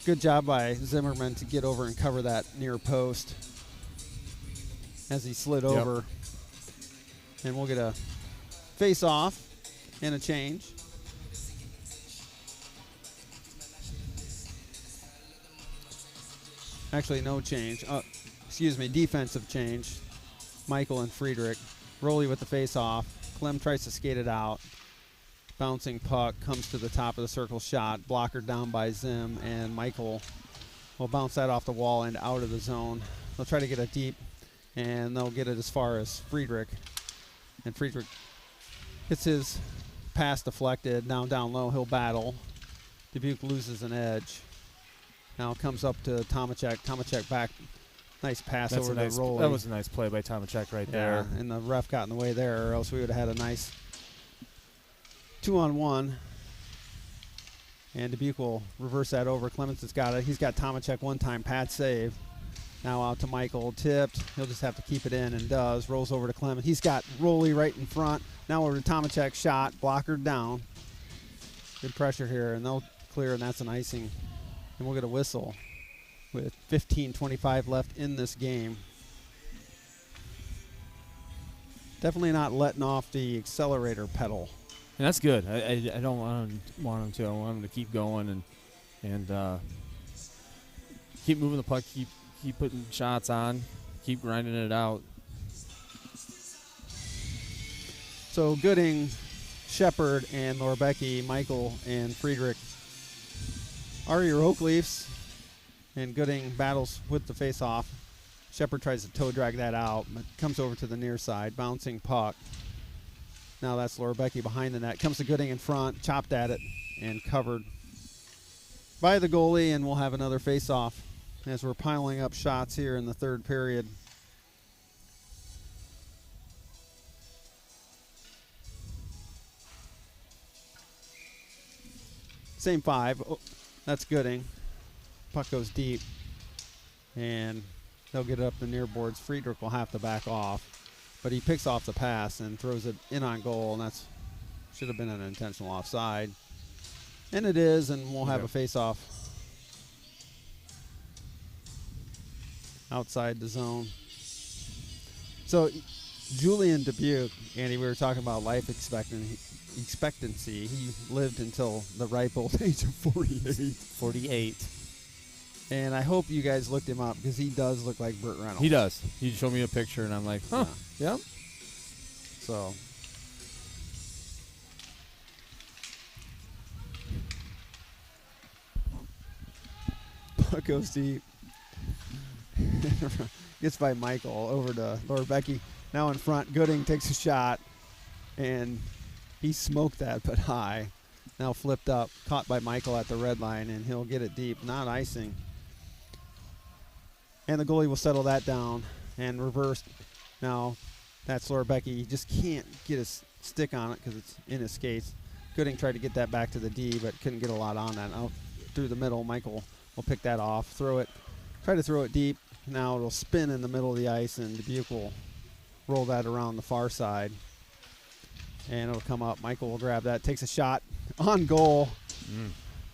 Good job by Zimmerman to get over and cover that near post as he slid over. And we'll get a face-off and a change. Actually, no change. Defensive change. Michael and Friedrich. Rowley with the face-off. Clem tries to skate it out. Bouncing puck comes to the top of the circle, shot. Blocker down by Zim, and Michael will bounce that off the wall and out of the zone. They'll try to get it deep, and they'll get it as far as Friedrich. And Friedrich gets his pass deflected. Now down low, he'll battle. Dubuque loses an edge. Now comes up to Tomacek. Tomacek back. Nice pass over to Rowley. That was a nice play by Tomacek right there. And the ref got in the way there, or else we would have had a nice 2-on-1. And Dubuque will reverse that over. Clemenson's got it. He's got Tomacek one-time pad save. Now out to Michael. Tipped. He'll just have to keep it in, and does. Rolls over to Clement. He's got Rowley right in front. Now over to Tomacek. Shot. Blocker down. Good pressure here, and they'll clear, and that's an icing. And we'll get a whistle with 15:25 left in this game. Definitely not letting off the accelerator pedal. And that's good. I don't want him to. I want him to keep going and keep moving the puck, keep putting shots on, keep grinding it out. So Gooding, Shepard, and Lorbecki, Michael, and Friedrich are your Oak Leafs. And Gooding battles with the face-off. Shepard tries to toe drag that out, but comes over to the near side. Bouncing puck. Now that's Laura Becky behind the net. Comes to Gooding in front, chopped at it, and covered by the goalie, and we'll have another face-off as we're piling up shots here in the third period. Same 5. Oh, that's Gooding. Puck goes deep, and they'll get it up the near boards. Friedrich will have to back off, but he picks off the pass and throws it in on goal, and that's should have been an intentional offside. And it is, and we'll have a face-off outside the zone. So Julian Dubuque, Andy, we were talking about life expectancy. He lived until the ripe old age of 48. And I hope you guys looked him up because he does look like Burt Reynolds. He does. He showed me a picture, and I'm like, huh, yep. So puck goes deep. Gets by Michael over to Laura Becky. Now in front, Gooding takes a shot, and he smoked that, but high. Now flipped up, caught by Michael at the red line, and he'll get it deep, not icing. And the goalie will settle that down and reverse. Now that's Laura Becky. He just can't get his stick on it because it's in his skates. Gooding tried to get that back to the D, but couldn't get a lot on that. Out through the middle, Michael will pick that off, throw it, try to throw it deep. Now it'll spin in the middle of the ice, and Dubuque will roll that around the far side. And it'll come up. Michael will grab that, takes a shot on goal,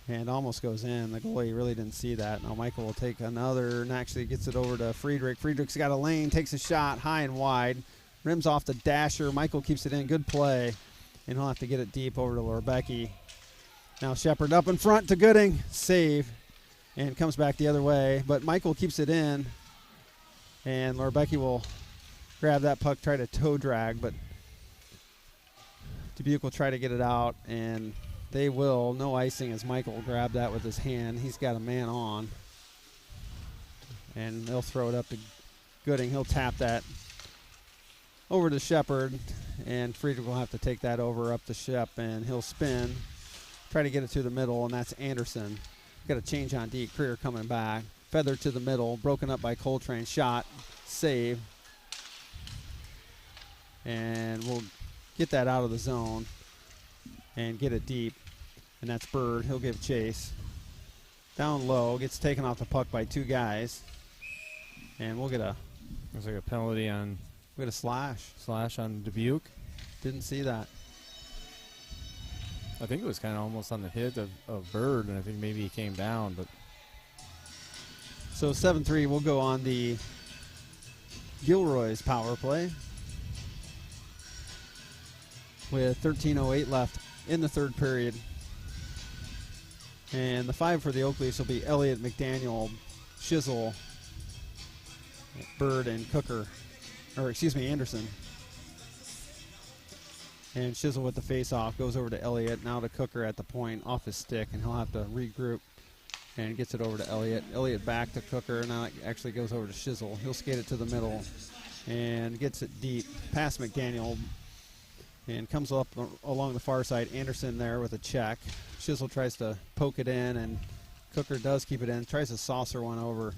and almost goes in. The goalie really didn't see that. Now Michael will take another and actually gets it over to Friedrich. Friedrich's got a lane, takes a shot high and wide, rims off the dasher. Michael keeps it in. Good play. And he'll have to get it deep over to Laura Becky. Now Shepard up in front to Gooding. Save. And comes back the other way. But Michael keeps it in. And Laura Becky will grab that puck, try to toe drag, but Dubuque will try to get it out, and they will. No icing as Michael will grab that with his hand. He's got a man on. And they'll throw it up to Gooding. He'll tap that over to Shepard, and Friedrich will have to take that over up to Shep, and he'll spin, try to get it to the middle, and that's Anderson. Got a change on D. Creer coming back. Feather to the middle, broken up by Coltrane. Shot, save. And we'll get that out of the zone and get it deep. And that's Bird. He'll give chase. Down low, gets taken off the puck by 2 guys. And we'll get a... Looks like a penalty on... We get a slash. Slash on Dubuque. Didn't see that. I think it was kind of almost on the hit of Bird, and I think maybe he came down, but... So 7-3, we'll go on the Gilroy's power play with 13:08 left in the third period. And the 5 for the Oakleys will be Elliott, McDaniel, Shizzle, Bird, and Cooker. Or, excuse me, Anderson. And Shizzle with the face-off goes over to Elliott. Now to Cooker at the point, off his stick, and he'll have to regroup. And gets it over to Elliott. Elliott back to Cooker. Now it actually goes over to Shizzle. He'll skate it to the middle and gets it deep past McDaniel and comes up along the far side. Anderson there with a check. Shizzle tries to poke it in, and Cooker does keep it in. Tries to saucer one over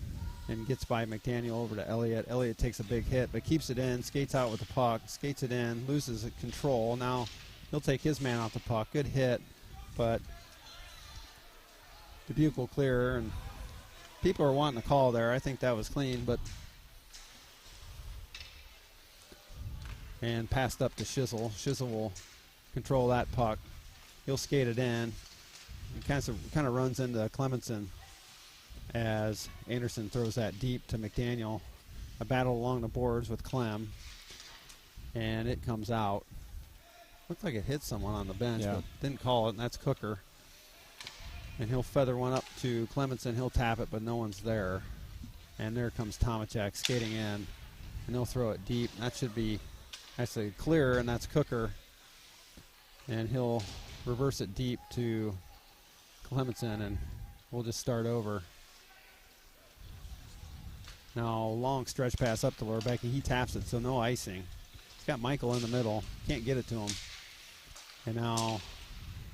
and gets by McDaniel over to Elliott. Elliott takes a big hit, but keeps it in. Skates out with the puck. Skates it in. Loses control. Now he'll take his man off the puck. Good hit, but... Dubuque will clear, and people are wanting to call there. I think that was clean, but and passed up to Shizzle. Shizzle will control that puck. He'll skate it in. He kind of runs into Clemenson as Anderson throws that deep to McDaniel. A battle along the boards with Clem, and it comes out. Looked like it hit someone on the bench, but didn't call it, and that's Cooker. And he'll feather one up to Clemenson. He'll tap it, but no one's there. And there comes Tomachek skating in. And they'll throw it deep. That should be actually clear, and that's Cooker. And he'll reverse it deep to Clemenson, and we'll just start over. Now, long stretch pass up to Laura Becky. He taps it, so no icing. He's got Michael in the middle. Can't get it to him. And now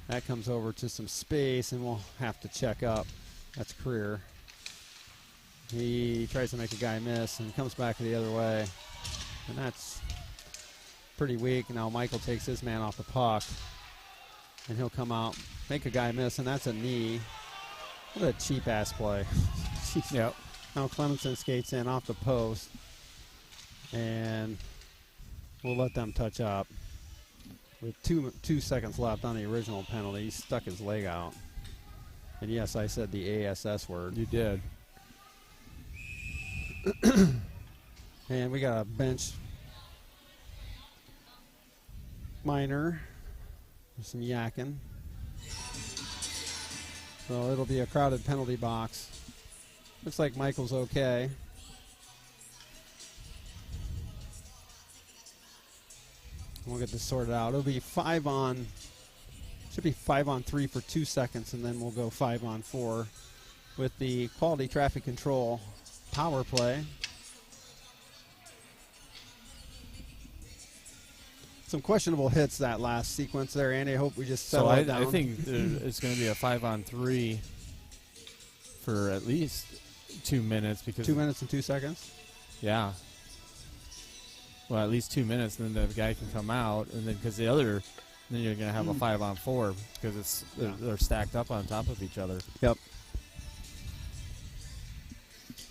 that comes over to some space, and we'll have to check up. That's Career. He tries to make a guy miss and comes back the other way. And that's pretty weak. Now Michael takes his man off the puck. And he'll come out, make a guy miss, and that's a knee. What a cheap-ass play. Jeez. Yep. Now Clemenson skates in off the post. And we'll let them touch up. With 2 seconds left on the original penalty, he stuck his leg out. And yes, I said the ASS word. You did. And we got a bench minor. Some yakking. So it'll be a crowded penalty box. Looks like Michael's okay. We'll get this sorted out. It'll be 5 on, should be 5 on 3 for 2 seconds, and then we'll go 5 on 4 with the quality traffic control power play. Some questionable hits that last sequence there, Andy. I hope we just settle it down. I think it's going to be a 5 on 3 for at least 2 minutes because 2 minutes and 2 seconds. Yeah. Well, at least 2 minutes, and then the guy can come out, and then because then you're going to have a 5 on 4 because they're stacked up on top of each other. Yep.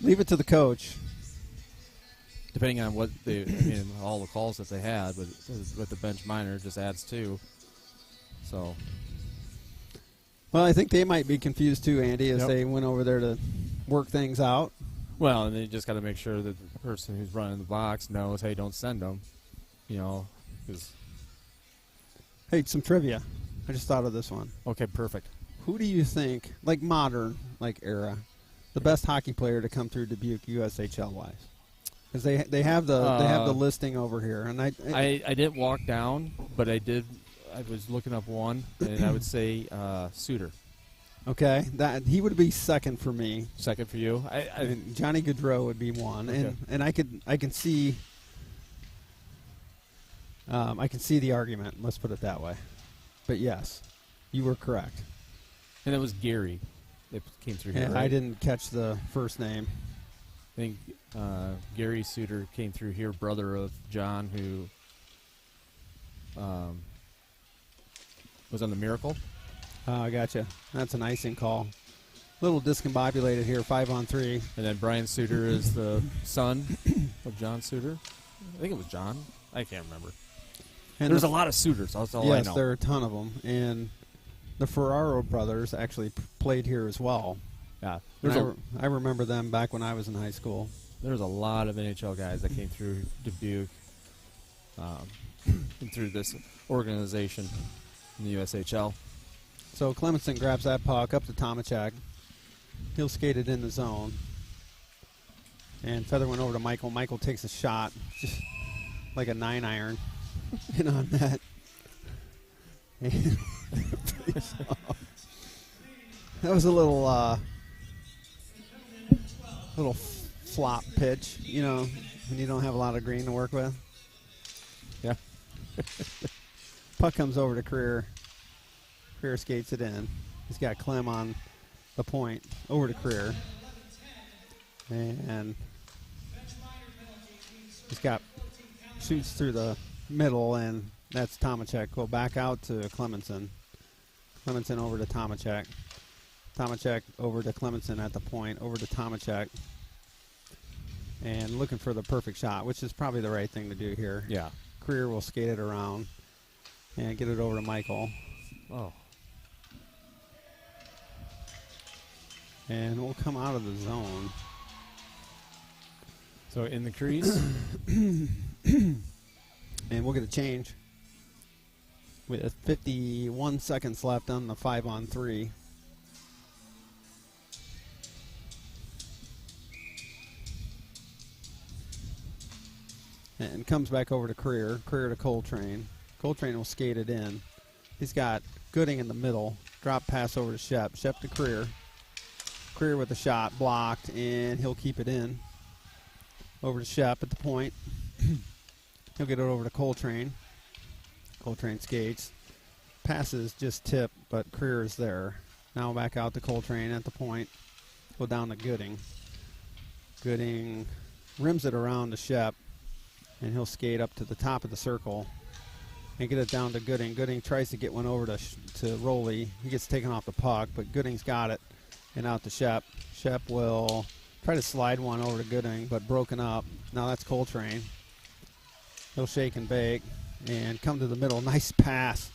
Leave it to the coach. Depending on what all the calls that they had, but with the bench minor, just adds 2. So. Well, I think they might be confused too, Andy, as Yep. they went over there to work things out. Well, and they just got to make sure that the person who's running the box knows, hey, don't send them. Because. Hey, some trivia. I just thought of this one. Okay, perfect. Who do you think, like modern, like era, the best hockey player to come through Dubuque USHL wise? Because they have the listing over here, and I didn't walk down, but I did. I was looking up one, and I would say Suter. Okay, that he would be second for me. Second for you. And Johnny Gaudreau would be one, Okay. and I can see the argument. Let's put it that way. But yes, you were correct. And it was Gary that came through here. And Right? I didn't catch the first name. I think Gary Suter came through here, brother of John, who was on the Miracle. Oh, I gotcha. That's an icing call. A little discombobulated here, 5 on 3. And then Brian Suter is the son of John Suter. I think it was John. I can't remember. And There's a lot of Suters. That's all I yes, know. there are a ton of them. And the Ferraro brothers actually played here as well. Yeah. I remember them back when I was in high school. There's a lot of NHL guys that came through Dubuque and through this organization in the USHL. So Clemenson grabs that puck up to Tomachek. He'll skate it in the zone. And Feather went over to Michael. Michael takes a shot, just like a 9-iron, in on that. And that was a little flop pitch, when you don't have a lot of green to work with. Yeah. Puck comes over to Career. Career skates it in. He's got Clem on the point. Over to Career. And shoots through the middle, and that's Tomachek. Go back out to Clemenson. Clemenson over to Tomachek. Tomachek over to Clemenson at the point. Over to Tomachek. And looking for the perfect shot, which is probably the right thing to do here. Yeah. Career will skate it around and get it over to Michael. Oh. And we'll come out of the zone. So in the crease. And we'll get a change with 51 seconds left on the 5 on 3. And comes back over to Career. Career to Coltrane. Coltrane will skate it in. He's got Gooding in the middle. Drop pass over to Shep. Shep to Career. Career with a shot. Blocked. And he'll keep it in. Over to Shep at the point. He'll get it over to Coltrane. Coltrane skates. passes just tip, but Creer is there. Now back out to Coltrane at the point. Go down to Gooding. Gooding rims it around to Shep, and he'll skate up to the top of the circle and get it down to Gooding. Gooding tries to get one over to Rowley. He gets taken off the puck, but Gooding's got it, and out to Shep. Shep will try to slide one over to Gooding, but broken up. Now that's Coltrane. He'll shake and bake and come to the middle. Nice pass.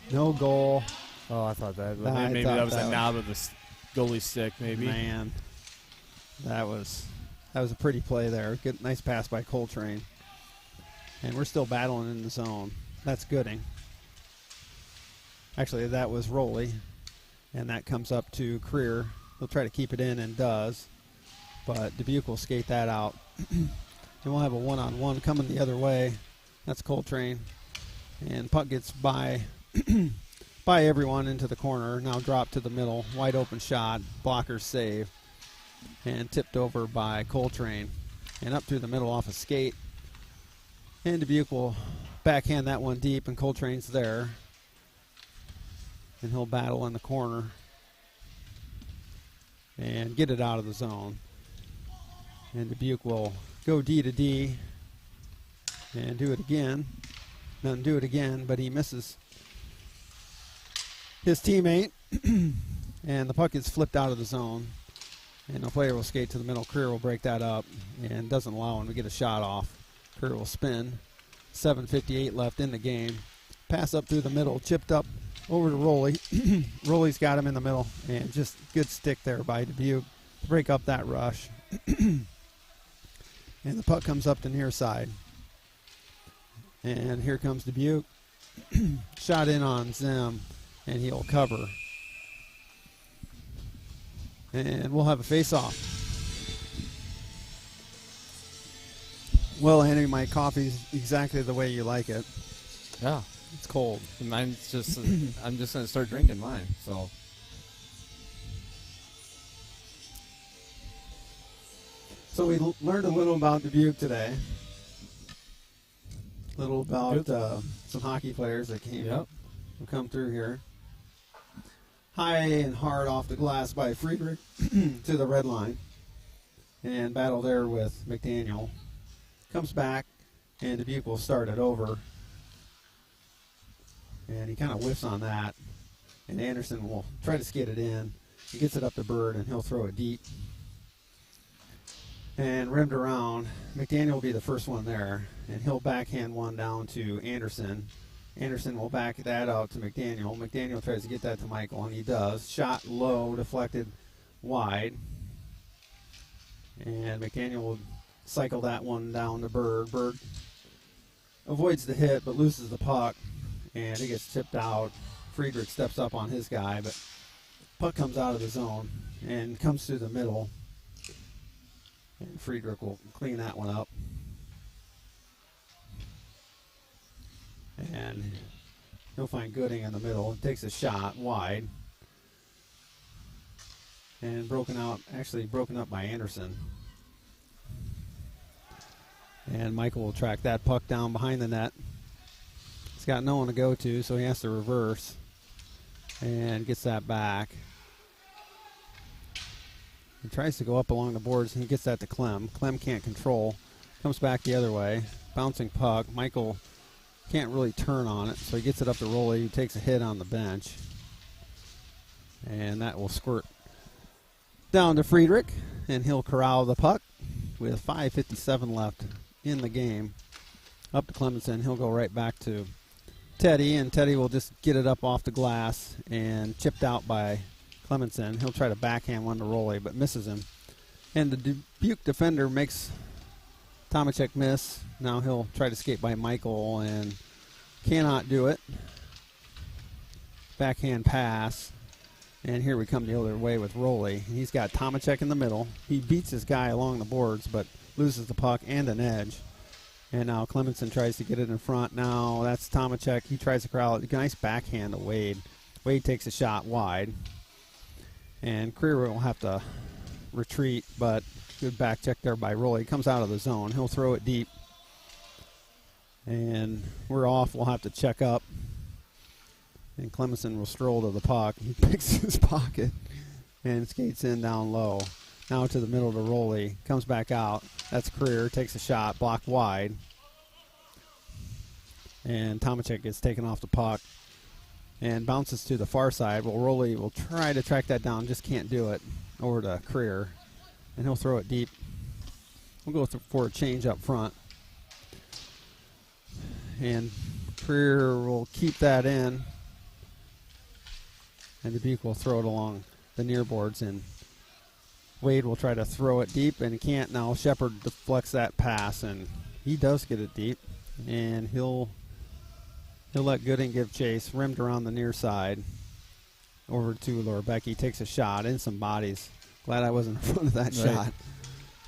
No goal. Oh, I thought that. I Maybe thought that was that a was- knob of the goalie stick, maybe. Man, that was a pretty play there. Good, nice pass by Coltrane. And we're still battling in the zone. That's Gooding. Actually, that was Rowley. And that comes up to Creer. He'll try to keep it in and does. But Dubuque will skate that out. And we'll have a one-on-one coming the other way. That's Coltrane. And puck gets by everyone into the corner. Now dropped to the middle. Wide open shot. Blocker save. And tipped over by Coltrane. And up through the middle off a skate. And Dubuque will backhand that one deep, and Coltrane's there. And he'll battle in the corner and get it out of the zone. And Dubuque will go D to D and do it again. Doesn't do it again, but he misses his teammate. And the puck is flipped out of the zone. And the player will skate to the middle. Creer will break that up and doesn't allow him to get a shot off. Creer will spin. 7:58 left in the game. Pass up through the middle. Chipped up over to Rowley. Rowley's got him in the middle. And just good stick there by Dubuque to break up that rush. And the puck comes up the near side. And here comes Dubuque. Shot in on Zim. And he'll cover. And we'll have a face-off. Well, Henry, my coffee's exactly the way you like it. Yeah. It's cold. And mine's just, I'm just going to start drinking mine. So, So we learned a little about Dubuque today. A little about some hockey players that who come through here. High and hard off the glass by Friedrich to the red line. And battle there with McDaniel. Comes back, and Dubuque will start it over. And he kind of whiffs on that. And Anderson will try to skate it in. He gets it up to Bird, and he'll throw it deep. And rimmed around. McDaniel will be the first one there. And he'll backhand one down to Anderson. Anderson will back that out to McDaniel. McDaniel tries to get that to Michael, and he does. Shot low, deflected wide. And McDaniel will cycle that one down to Bird. Bird avoids the hit, but loses the puck. And it gets tipped out. Friedrich steps up on his guy, but puck comes out of the zone and comes through the middle. And Friedrich will clean that one up. And he'll find Gooding in the middle. Takes a shot wide. And broken up by Anderson. And Michael will track that puck down behind the net. He's got no one to go to, so he has to reverse. And gets that back. He tries to go up along the boards, and he gets that to Clem. Clem can't control. Comes back the other way. Bouncing puck. Michael can't really turn on it, so he gets it up to Rowley. He takes a hit on the bench. And that will squirt down to Friedrich, and he'll corral the puck with 5:57 left in the game. Up to Clemenson. He'll go right back to Teddy, and Teddy will just get it up off the glass and chipped out by Clemenson. He'll try to backhand one to Rowley, but misses him. And the Dubuque defender makes Tomacek miss. Now he'll try to skate by Michael and cannot do it. Backhand pass. And here we come the other way with Rowley. He's got Tomacek in the middle. He beats his guy along the boards, but loses the puck and an edge. And now Clemenson tries to get it in front. Now that's Tomacek. He tries to corral it. Nice backhand to Wade. Wade takes a shot wide. And Creer will have to retreat, but good back check there by Rowley. Comes out of the zone. He'll throw it deep. And we're off. We'll have to check up. And Clemenson will stroll to the puck. He picks his pocket and skates in down low. Now to the middle to Rowley. Comes back out. That's Creer. Takes a shot. Blocked wide. And Tomacek gets taken off the puck and bounces to the far side. Well, Rowley will try to track that down. Just can't do it. Over to Creer. And he'll throw it deep. We'll go for a change up front. And Creer will keep that in. And Dubuque will throw it along the near boards. And Wade will try to throw it deep, and he can't now. Shepard deflects that pass, and he does get it deep. And he'll let Gooding give chase. Rimmed around the near side. Over to Lorbecky. Takes a shot in some bodies. Glad I wasn't in front of that shot.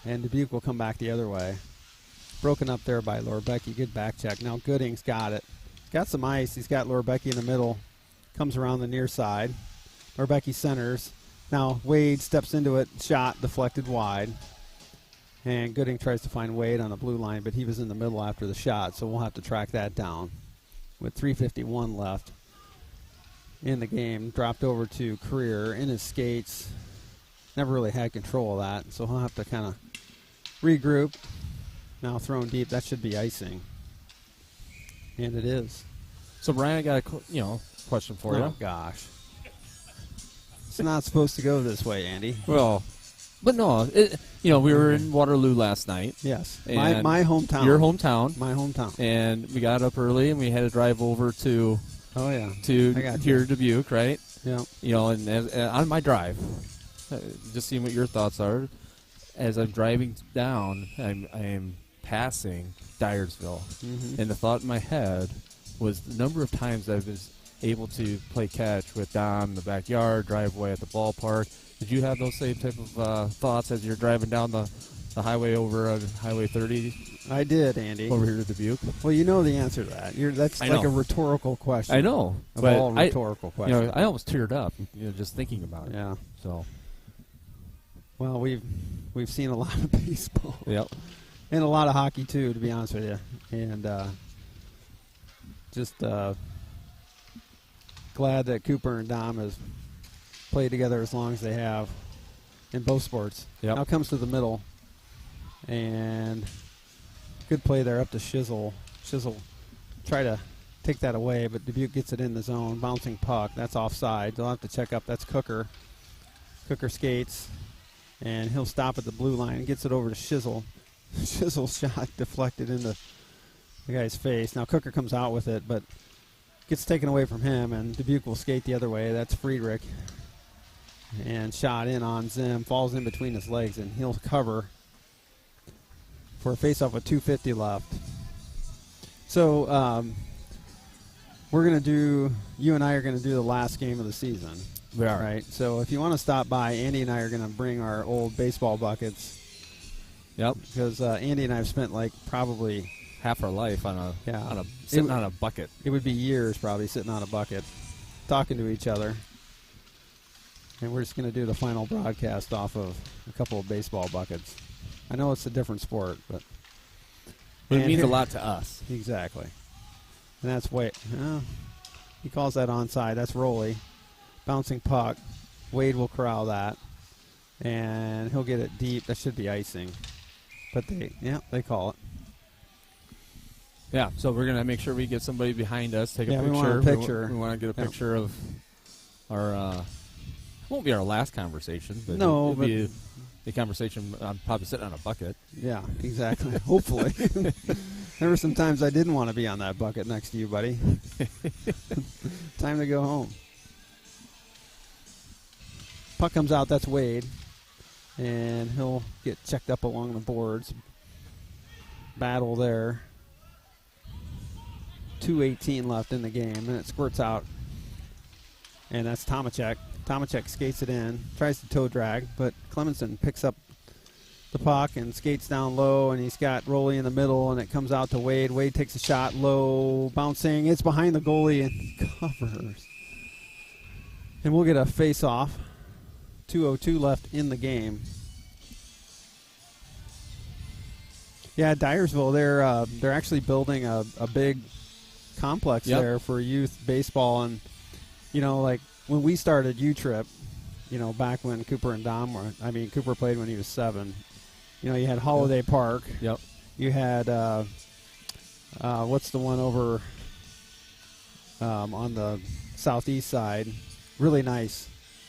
And Dubuque will come back the other way. Broken up there by Lorbecky. Good back check. Now Gooding's got it. Got some ice. He's got Lorbecky in the middle. Comes around the near side. Lorbecky centers. Now Wade steps into it. Shot deflected wide. And Gooding tries to find Wade on the blue line, but he was in the middle after the shot, so we'll have to track that down. With 3:51 left in the game. Dropped over to Creer in his skates. Never really had control of that, so he'll have to kind of regroup. Now thrown deep. That should be icing. And it is. So, Brian, I got a question for you. Oh, gosh. It's not supposed to go this way, Andy. Well, but no, we were in Waterloo last night. Yes. And My hometown. Your hometown. My hometown. And we got up early, and we had to drive over to here Dubuque, right? Yeah. And on my drive, just seeing what your thoughts are. As I'm driving down, I am passing Dyersville, and the thought in my head was the number of times I was able to play catch with Don in the backyard, drive away at the ballpark. Did you have those same type of thoughts as you're driving down the highway over Highway 30? I did, Andy. Over here to Dubuque? Well, you know the answer to that. That's like a rhetorical question. I know. Of all rhetorical questions. I almost teared up just thinking about it. Yeah. So. Well, we've seen a lot of baseball. Yep. And a lot of hockey, too, to be honest with you. And just glad that Cooper and Dom have played together as long as they have in both sports. Yep. Now comes to the middle. And good play there up to Shizzle. Shizzle try to take that away, but Dubuque gets it in the zone. Bouncing puck. That's offside. They'll have to check up. That's Cooker. Cooker skates. And he'll stop at the blue line. Gets it over to Shizzle. Shizzle shot deflected into the guy's face. Now Cooker comes out with it, but gets taken away from him, and Dubuque will skate the other way. That's Friedrich. And shot in on Zim. Falls in between his legs, and he'll cover for a face-off with 2:50 left. So we're going to do, you and I are going to do the last game of the season. We are. Right? So if you want to stop by, Andy and I are going to bring our old baseball buckets. Yep. Because Andy and I have spent probably half our life on a bucket. It would be years probably sitting on a bucket, talking to each other. And we're just going to do the final broadcast off of a couple of baseball buckets. I know it's a different sport, but it means a lot to us. Exactly. And that's Wade. He calls that onside. That's Rowley. Bouncing puck. Wade will corral that. And he'll get it deep. That should be icing. But they call it. Yeah, so we're going to make sure we get somebody behind us, take a picture. We want a picture. We want to get a picture of our, it won't be our last conversation, but it'll be a conversation. I'm probably sitting on a bucket. Yeah, exactly. Hopefully. There were some times I didn't want to be on that bucket next to you, buddy. Time to go home. Puck comes out. That's Wade. And he'll get checked up along the boards. Battle there. 2:18 left in the game. And it squirts out. And that's Tomacek. Tomacek skates it in. Tries to toe drag. But Clemenson picks up the puck and skates down low. And he's got Rowley in the middle. And it comes out to Wade. Wade takes a shot low. Bouncing. It's behind the goalie and covers. And we'll get a face-off. 2:02 left in the game. Yeah, Dyersville, they're actually building a big complex there for youth baseball, and You know, like when we started U-Trip, you know, back when Cooper and Dom were, I mean, Cooper played when he was 7. You know, you had Holiday Park. Yep. You had, what's the one over on the southeast side? Really nice.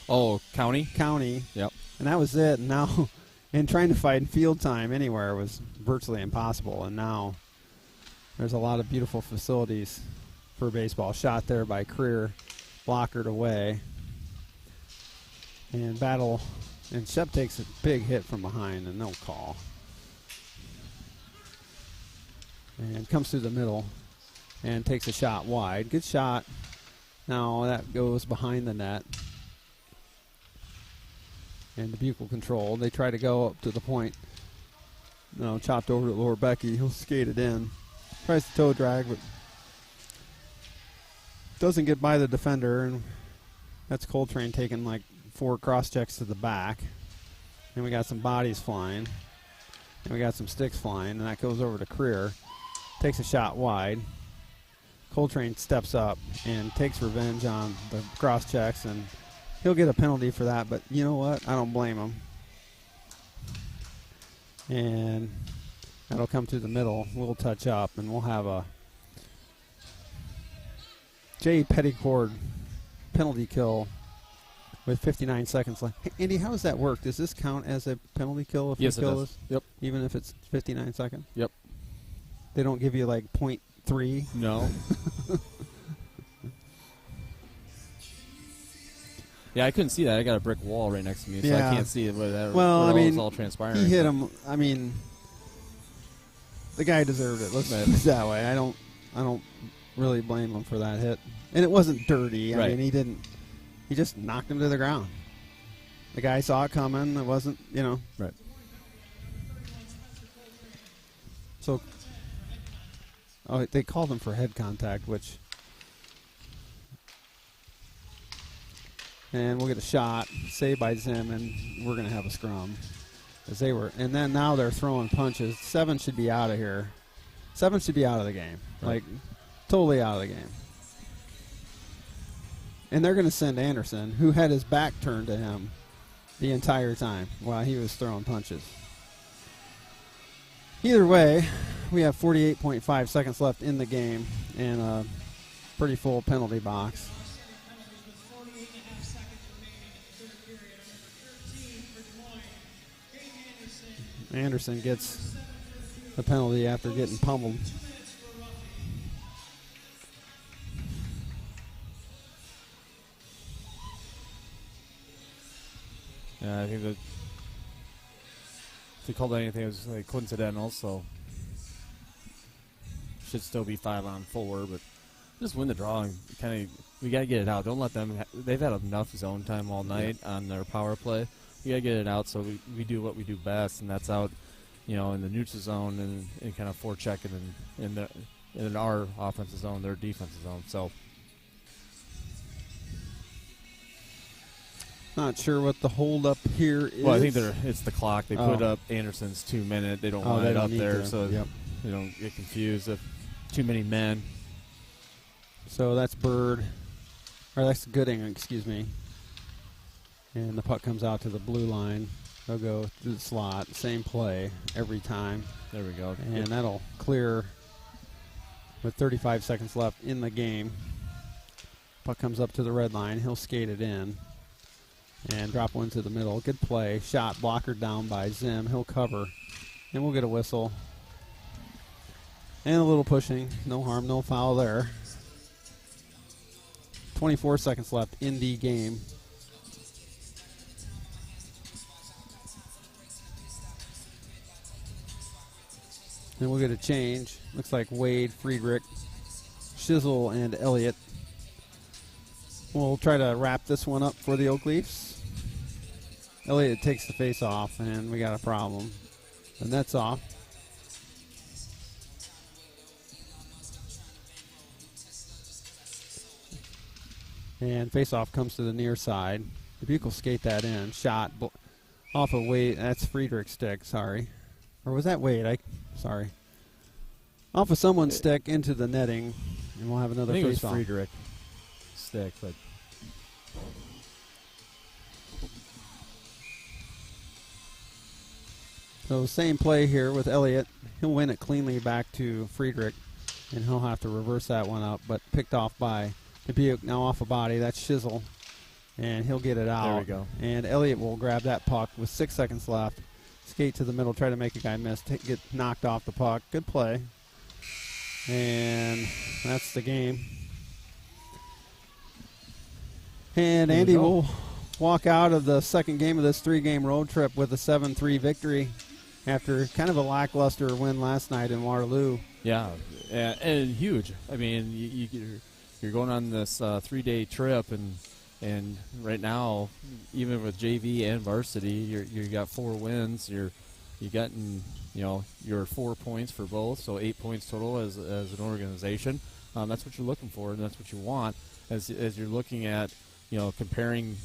Oh, County? County. Yep. And that was it. And now, and trying to find field time anywhere was virtually impossible. And now there's a lot of beautiful facilities for baseball. Shot there by Creer, blockered away. And Battle, and Shep takes a big hit from behind, and no call. And comes through the middle and takes a shot wide. Good shot. Now that goes behind the net. And Dubuque will control. They try to go up to the point. No, chopped over to Laura Becky. He'll skate it in. Tries to toe drag, but doesn't get by the defender. And that's Coltrane taking like 4 cross checks to the back. And we got some bodies flying. And we got some sticks flying. And that goes over to Creer. Takes a shot wide. Coltrane steps up and takes revenge on the cross checks, and he'll get a penalty for that, but you know what? I don't blame him. And that'll come through the middle. We'll touch up, and we'll have a J. Petticord penalty kill with 59 seconds left. Hey, Andy, how does that work? Does this count as a penalty kill? If Yes, you it kill does. this? Yep. Even if it's 59 seconds? Yep. They don't give you like .3? No. Yeah, I couldn't see that. I got a brick wall right next to me, so Yeah. I can't see it. Where Well, I mean, it's all transpiring. he hit him. I mean, the guy deserved it. Let's put it that way. I don't really blame him for that hit. And it wasn't dirty. I Right. mean, he didn't. He just knocked him to the ground. The guy saw it coming. It wasn't, you know. Right. So, they called him for head contact, which. And we'll get a shot, saved by Zim, and we're going to have a scrum. As they were, and then now they're throwing punches. 7 should be out of here. 7 should be out of the game, like totally out of the game. And they're going to send Anderson, who had his back turned to him the entire time while he was throwing punches. Either way, we have 48.5 seconds left in the game and a pretty full penalty box. Anderson gets the penalty after getting pummeled. Yeah, I think that if they called anything, it was like coincidental, so should still be 5 on 4, but just win the draw and kind of, we got to get it out. Don't let them, they've had enough zone time all night on their power play. We got to get it out so we do what we do best, and that's out, you know, in the neutral zone and kind of forechecking in our offensive zone, their defensive zone. So not sure what the hold up here is. well, I think it's the clock. They put up Anderson's 2 minute. They don't want they it don't up need there, to. so Yep. they don't get confused. If too many men. So that's Bird, or that's Gooding, excuse me. And the puck comes out to the blue line. They'll go through the slot. Same play every time. There we go. And that'll clear with 35 seconds left in the game. Puck comes up to the red line. He'll skate it in and drop one to the middle. Good play. Shot blocker down by Zim. He'll cover. And we'll get a whistle. And a little pushing. No harm, no foul there. 24 seconds left in the game. And we'll get a change. Looks like Wade, Friedrich, Shizzle, and Elliott. We'll try to wrap this one up for the Oak Leafs. Elliott takes the face off, and we got a problem. The net's off. And face-off comes to the near side. Dubuque will skate that in. Shot off of Wade. That's Friedrich's stick, sorry. Or was that Wade? Sorry. Off of someone's stick into the netting, and we'll have another I think it was face-off. Friedrich stick, but So same play here with Elliott. He'll win it cleanly back to Friedrich, and he'll have to reverse that one up, but picked off by Dubuque. Now off a body. That's Shizzle, and he'll get it out. There we go. And Elliott will grab that puck with 6 seconds left. Skate to the middle, try to make a guy miss, get knocked off the puck. Good play. And that's the game. And Andy will walk out of the second game of this 3-game road trip with a 7-3 victory after kind of a lackluster win last night in Waterloo. Yeah, and huge. I mean, you're going on this 3-day trip, and right now, even with JV and varsity, you got 4 wins. You gotten your 4 points for both, so 8 points total as an organization. That's what you're looking for, and that's what you want as you're looking at comparing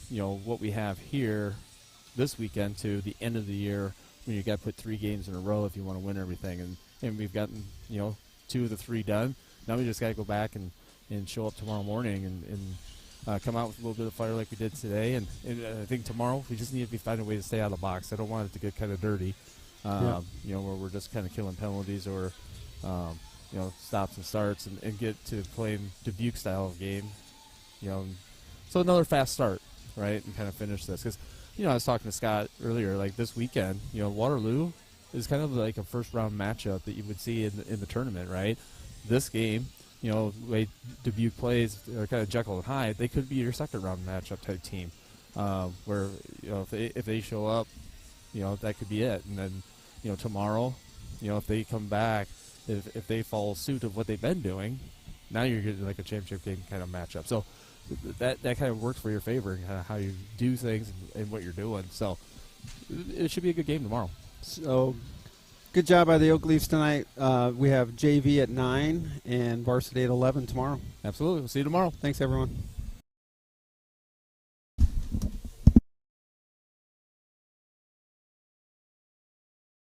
what we have here this weekend to the end of the year when you got to put 3 games in a row if you want to win everything, and we've gotten 2 of the 3 done. Now we just got to go back and show up tomorrow morning and come out with a little bit of fire like we did today. And I think tomorrow we just need to find a way to stay out of the box. I don't want it to get kind of dirty, where we're just kind of killing penalties or stops and starts and get to playing Dubuque style of game. So another fast start, right, and kind of finish this. Because, I was talking to Scott earlier, like this weekend, Waterloo is kind of like a first-round matchup that you would see in the tournament, right? This game, the way Dubuque plays, they're kind of Jekyll and Hyde, they could be your second-round matchup type team, where, if they show up, that could be it. And then, tomorrow, if they come back, if they follow suit of what they've been doing, now you're getting like a championship game kind of matchup. So that kind of works for your favor and kind of how you do things and what you're doing. So it should be a good game tomorrow. So good job by the Oak Leafs tonight. We have JV at 9 and varsity at 11 tomorrow. Absolutely. We'll see you tomorrow. Thanks, everyone.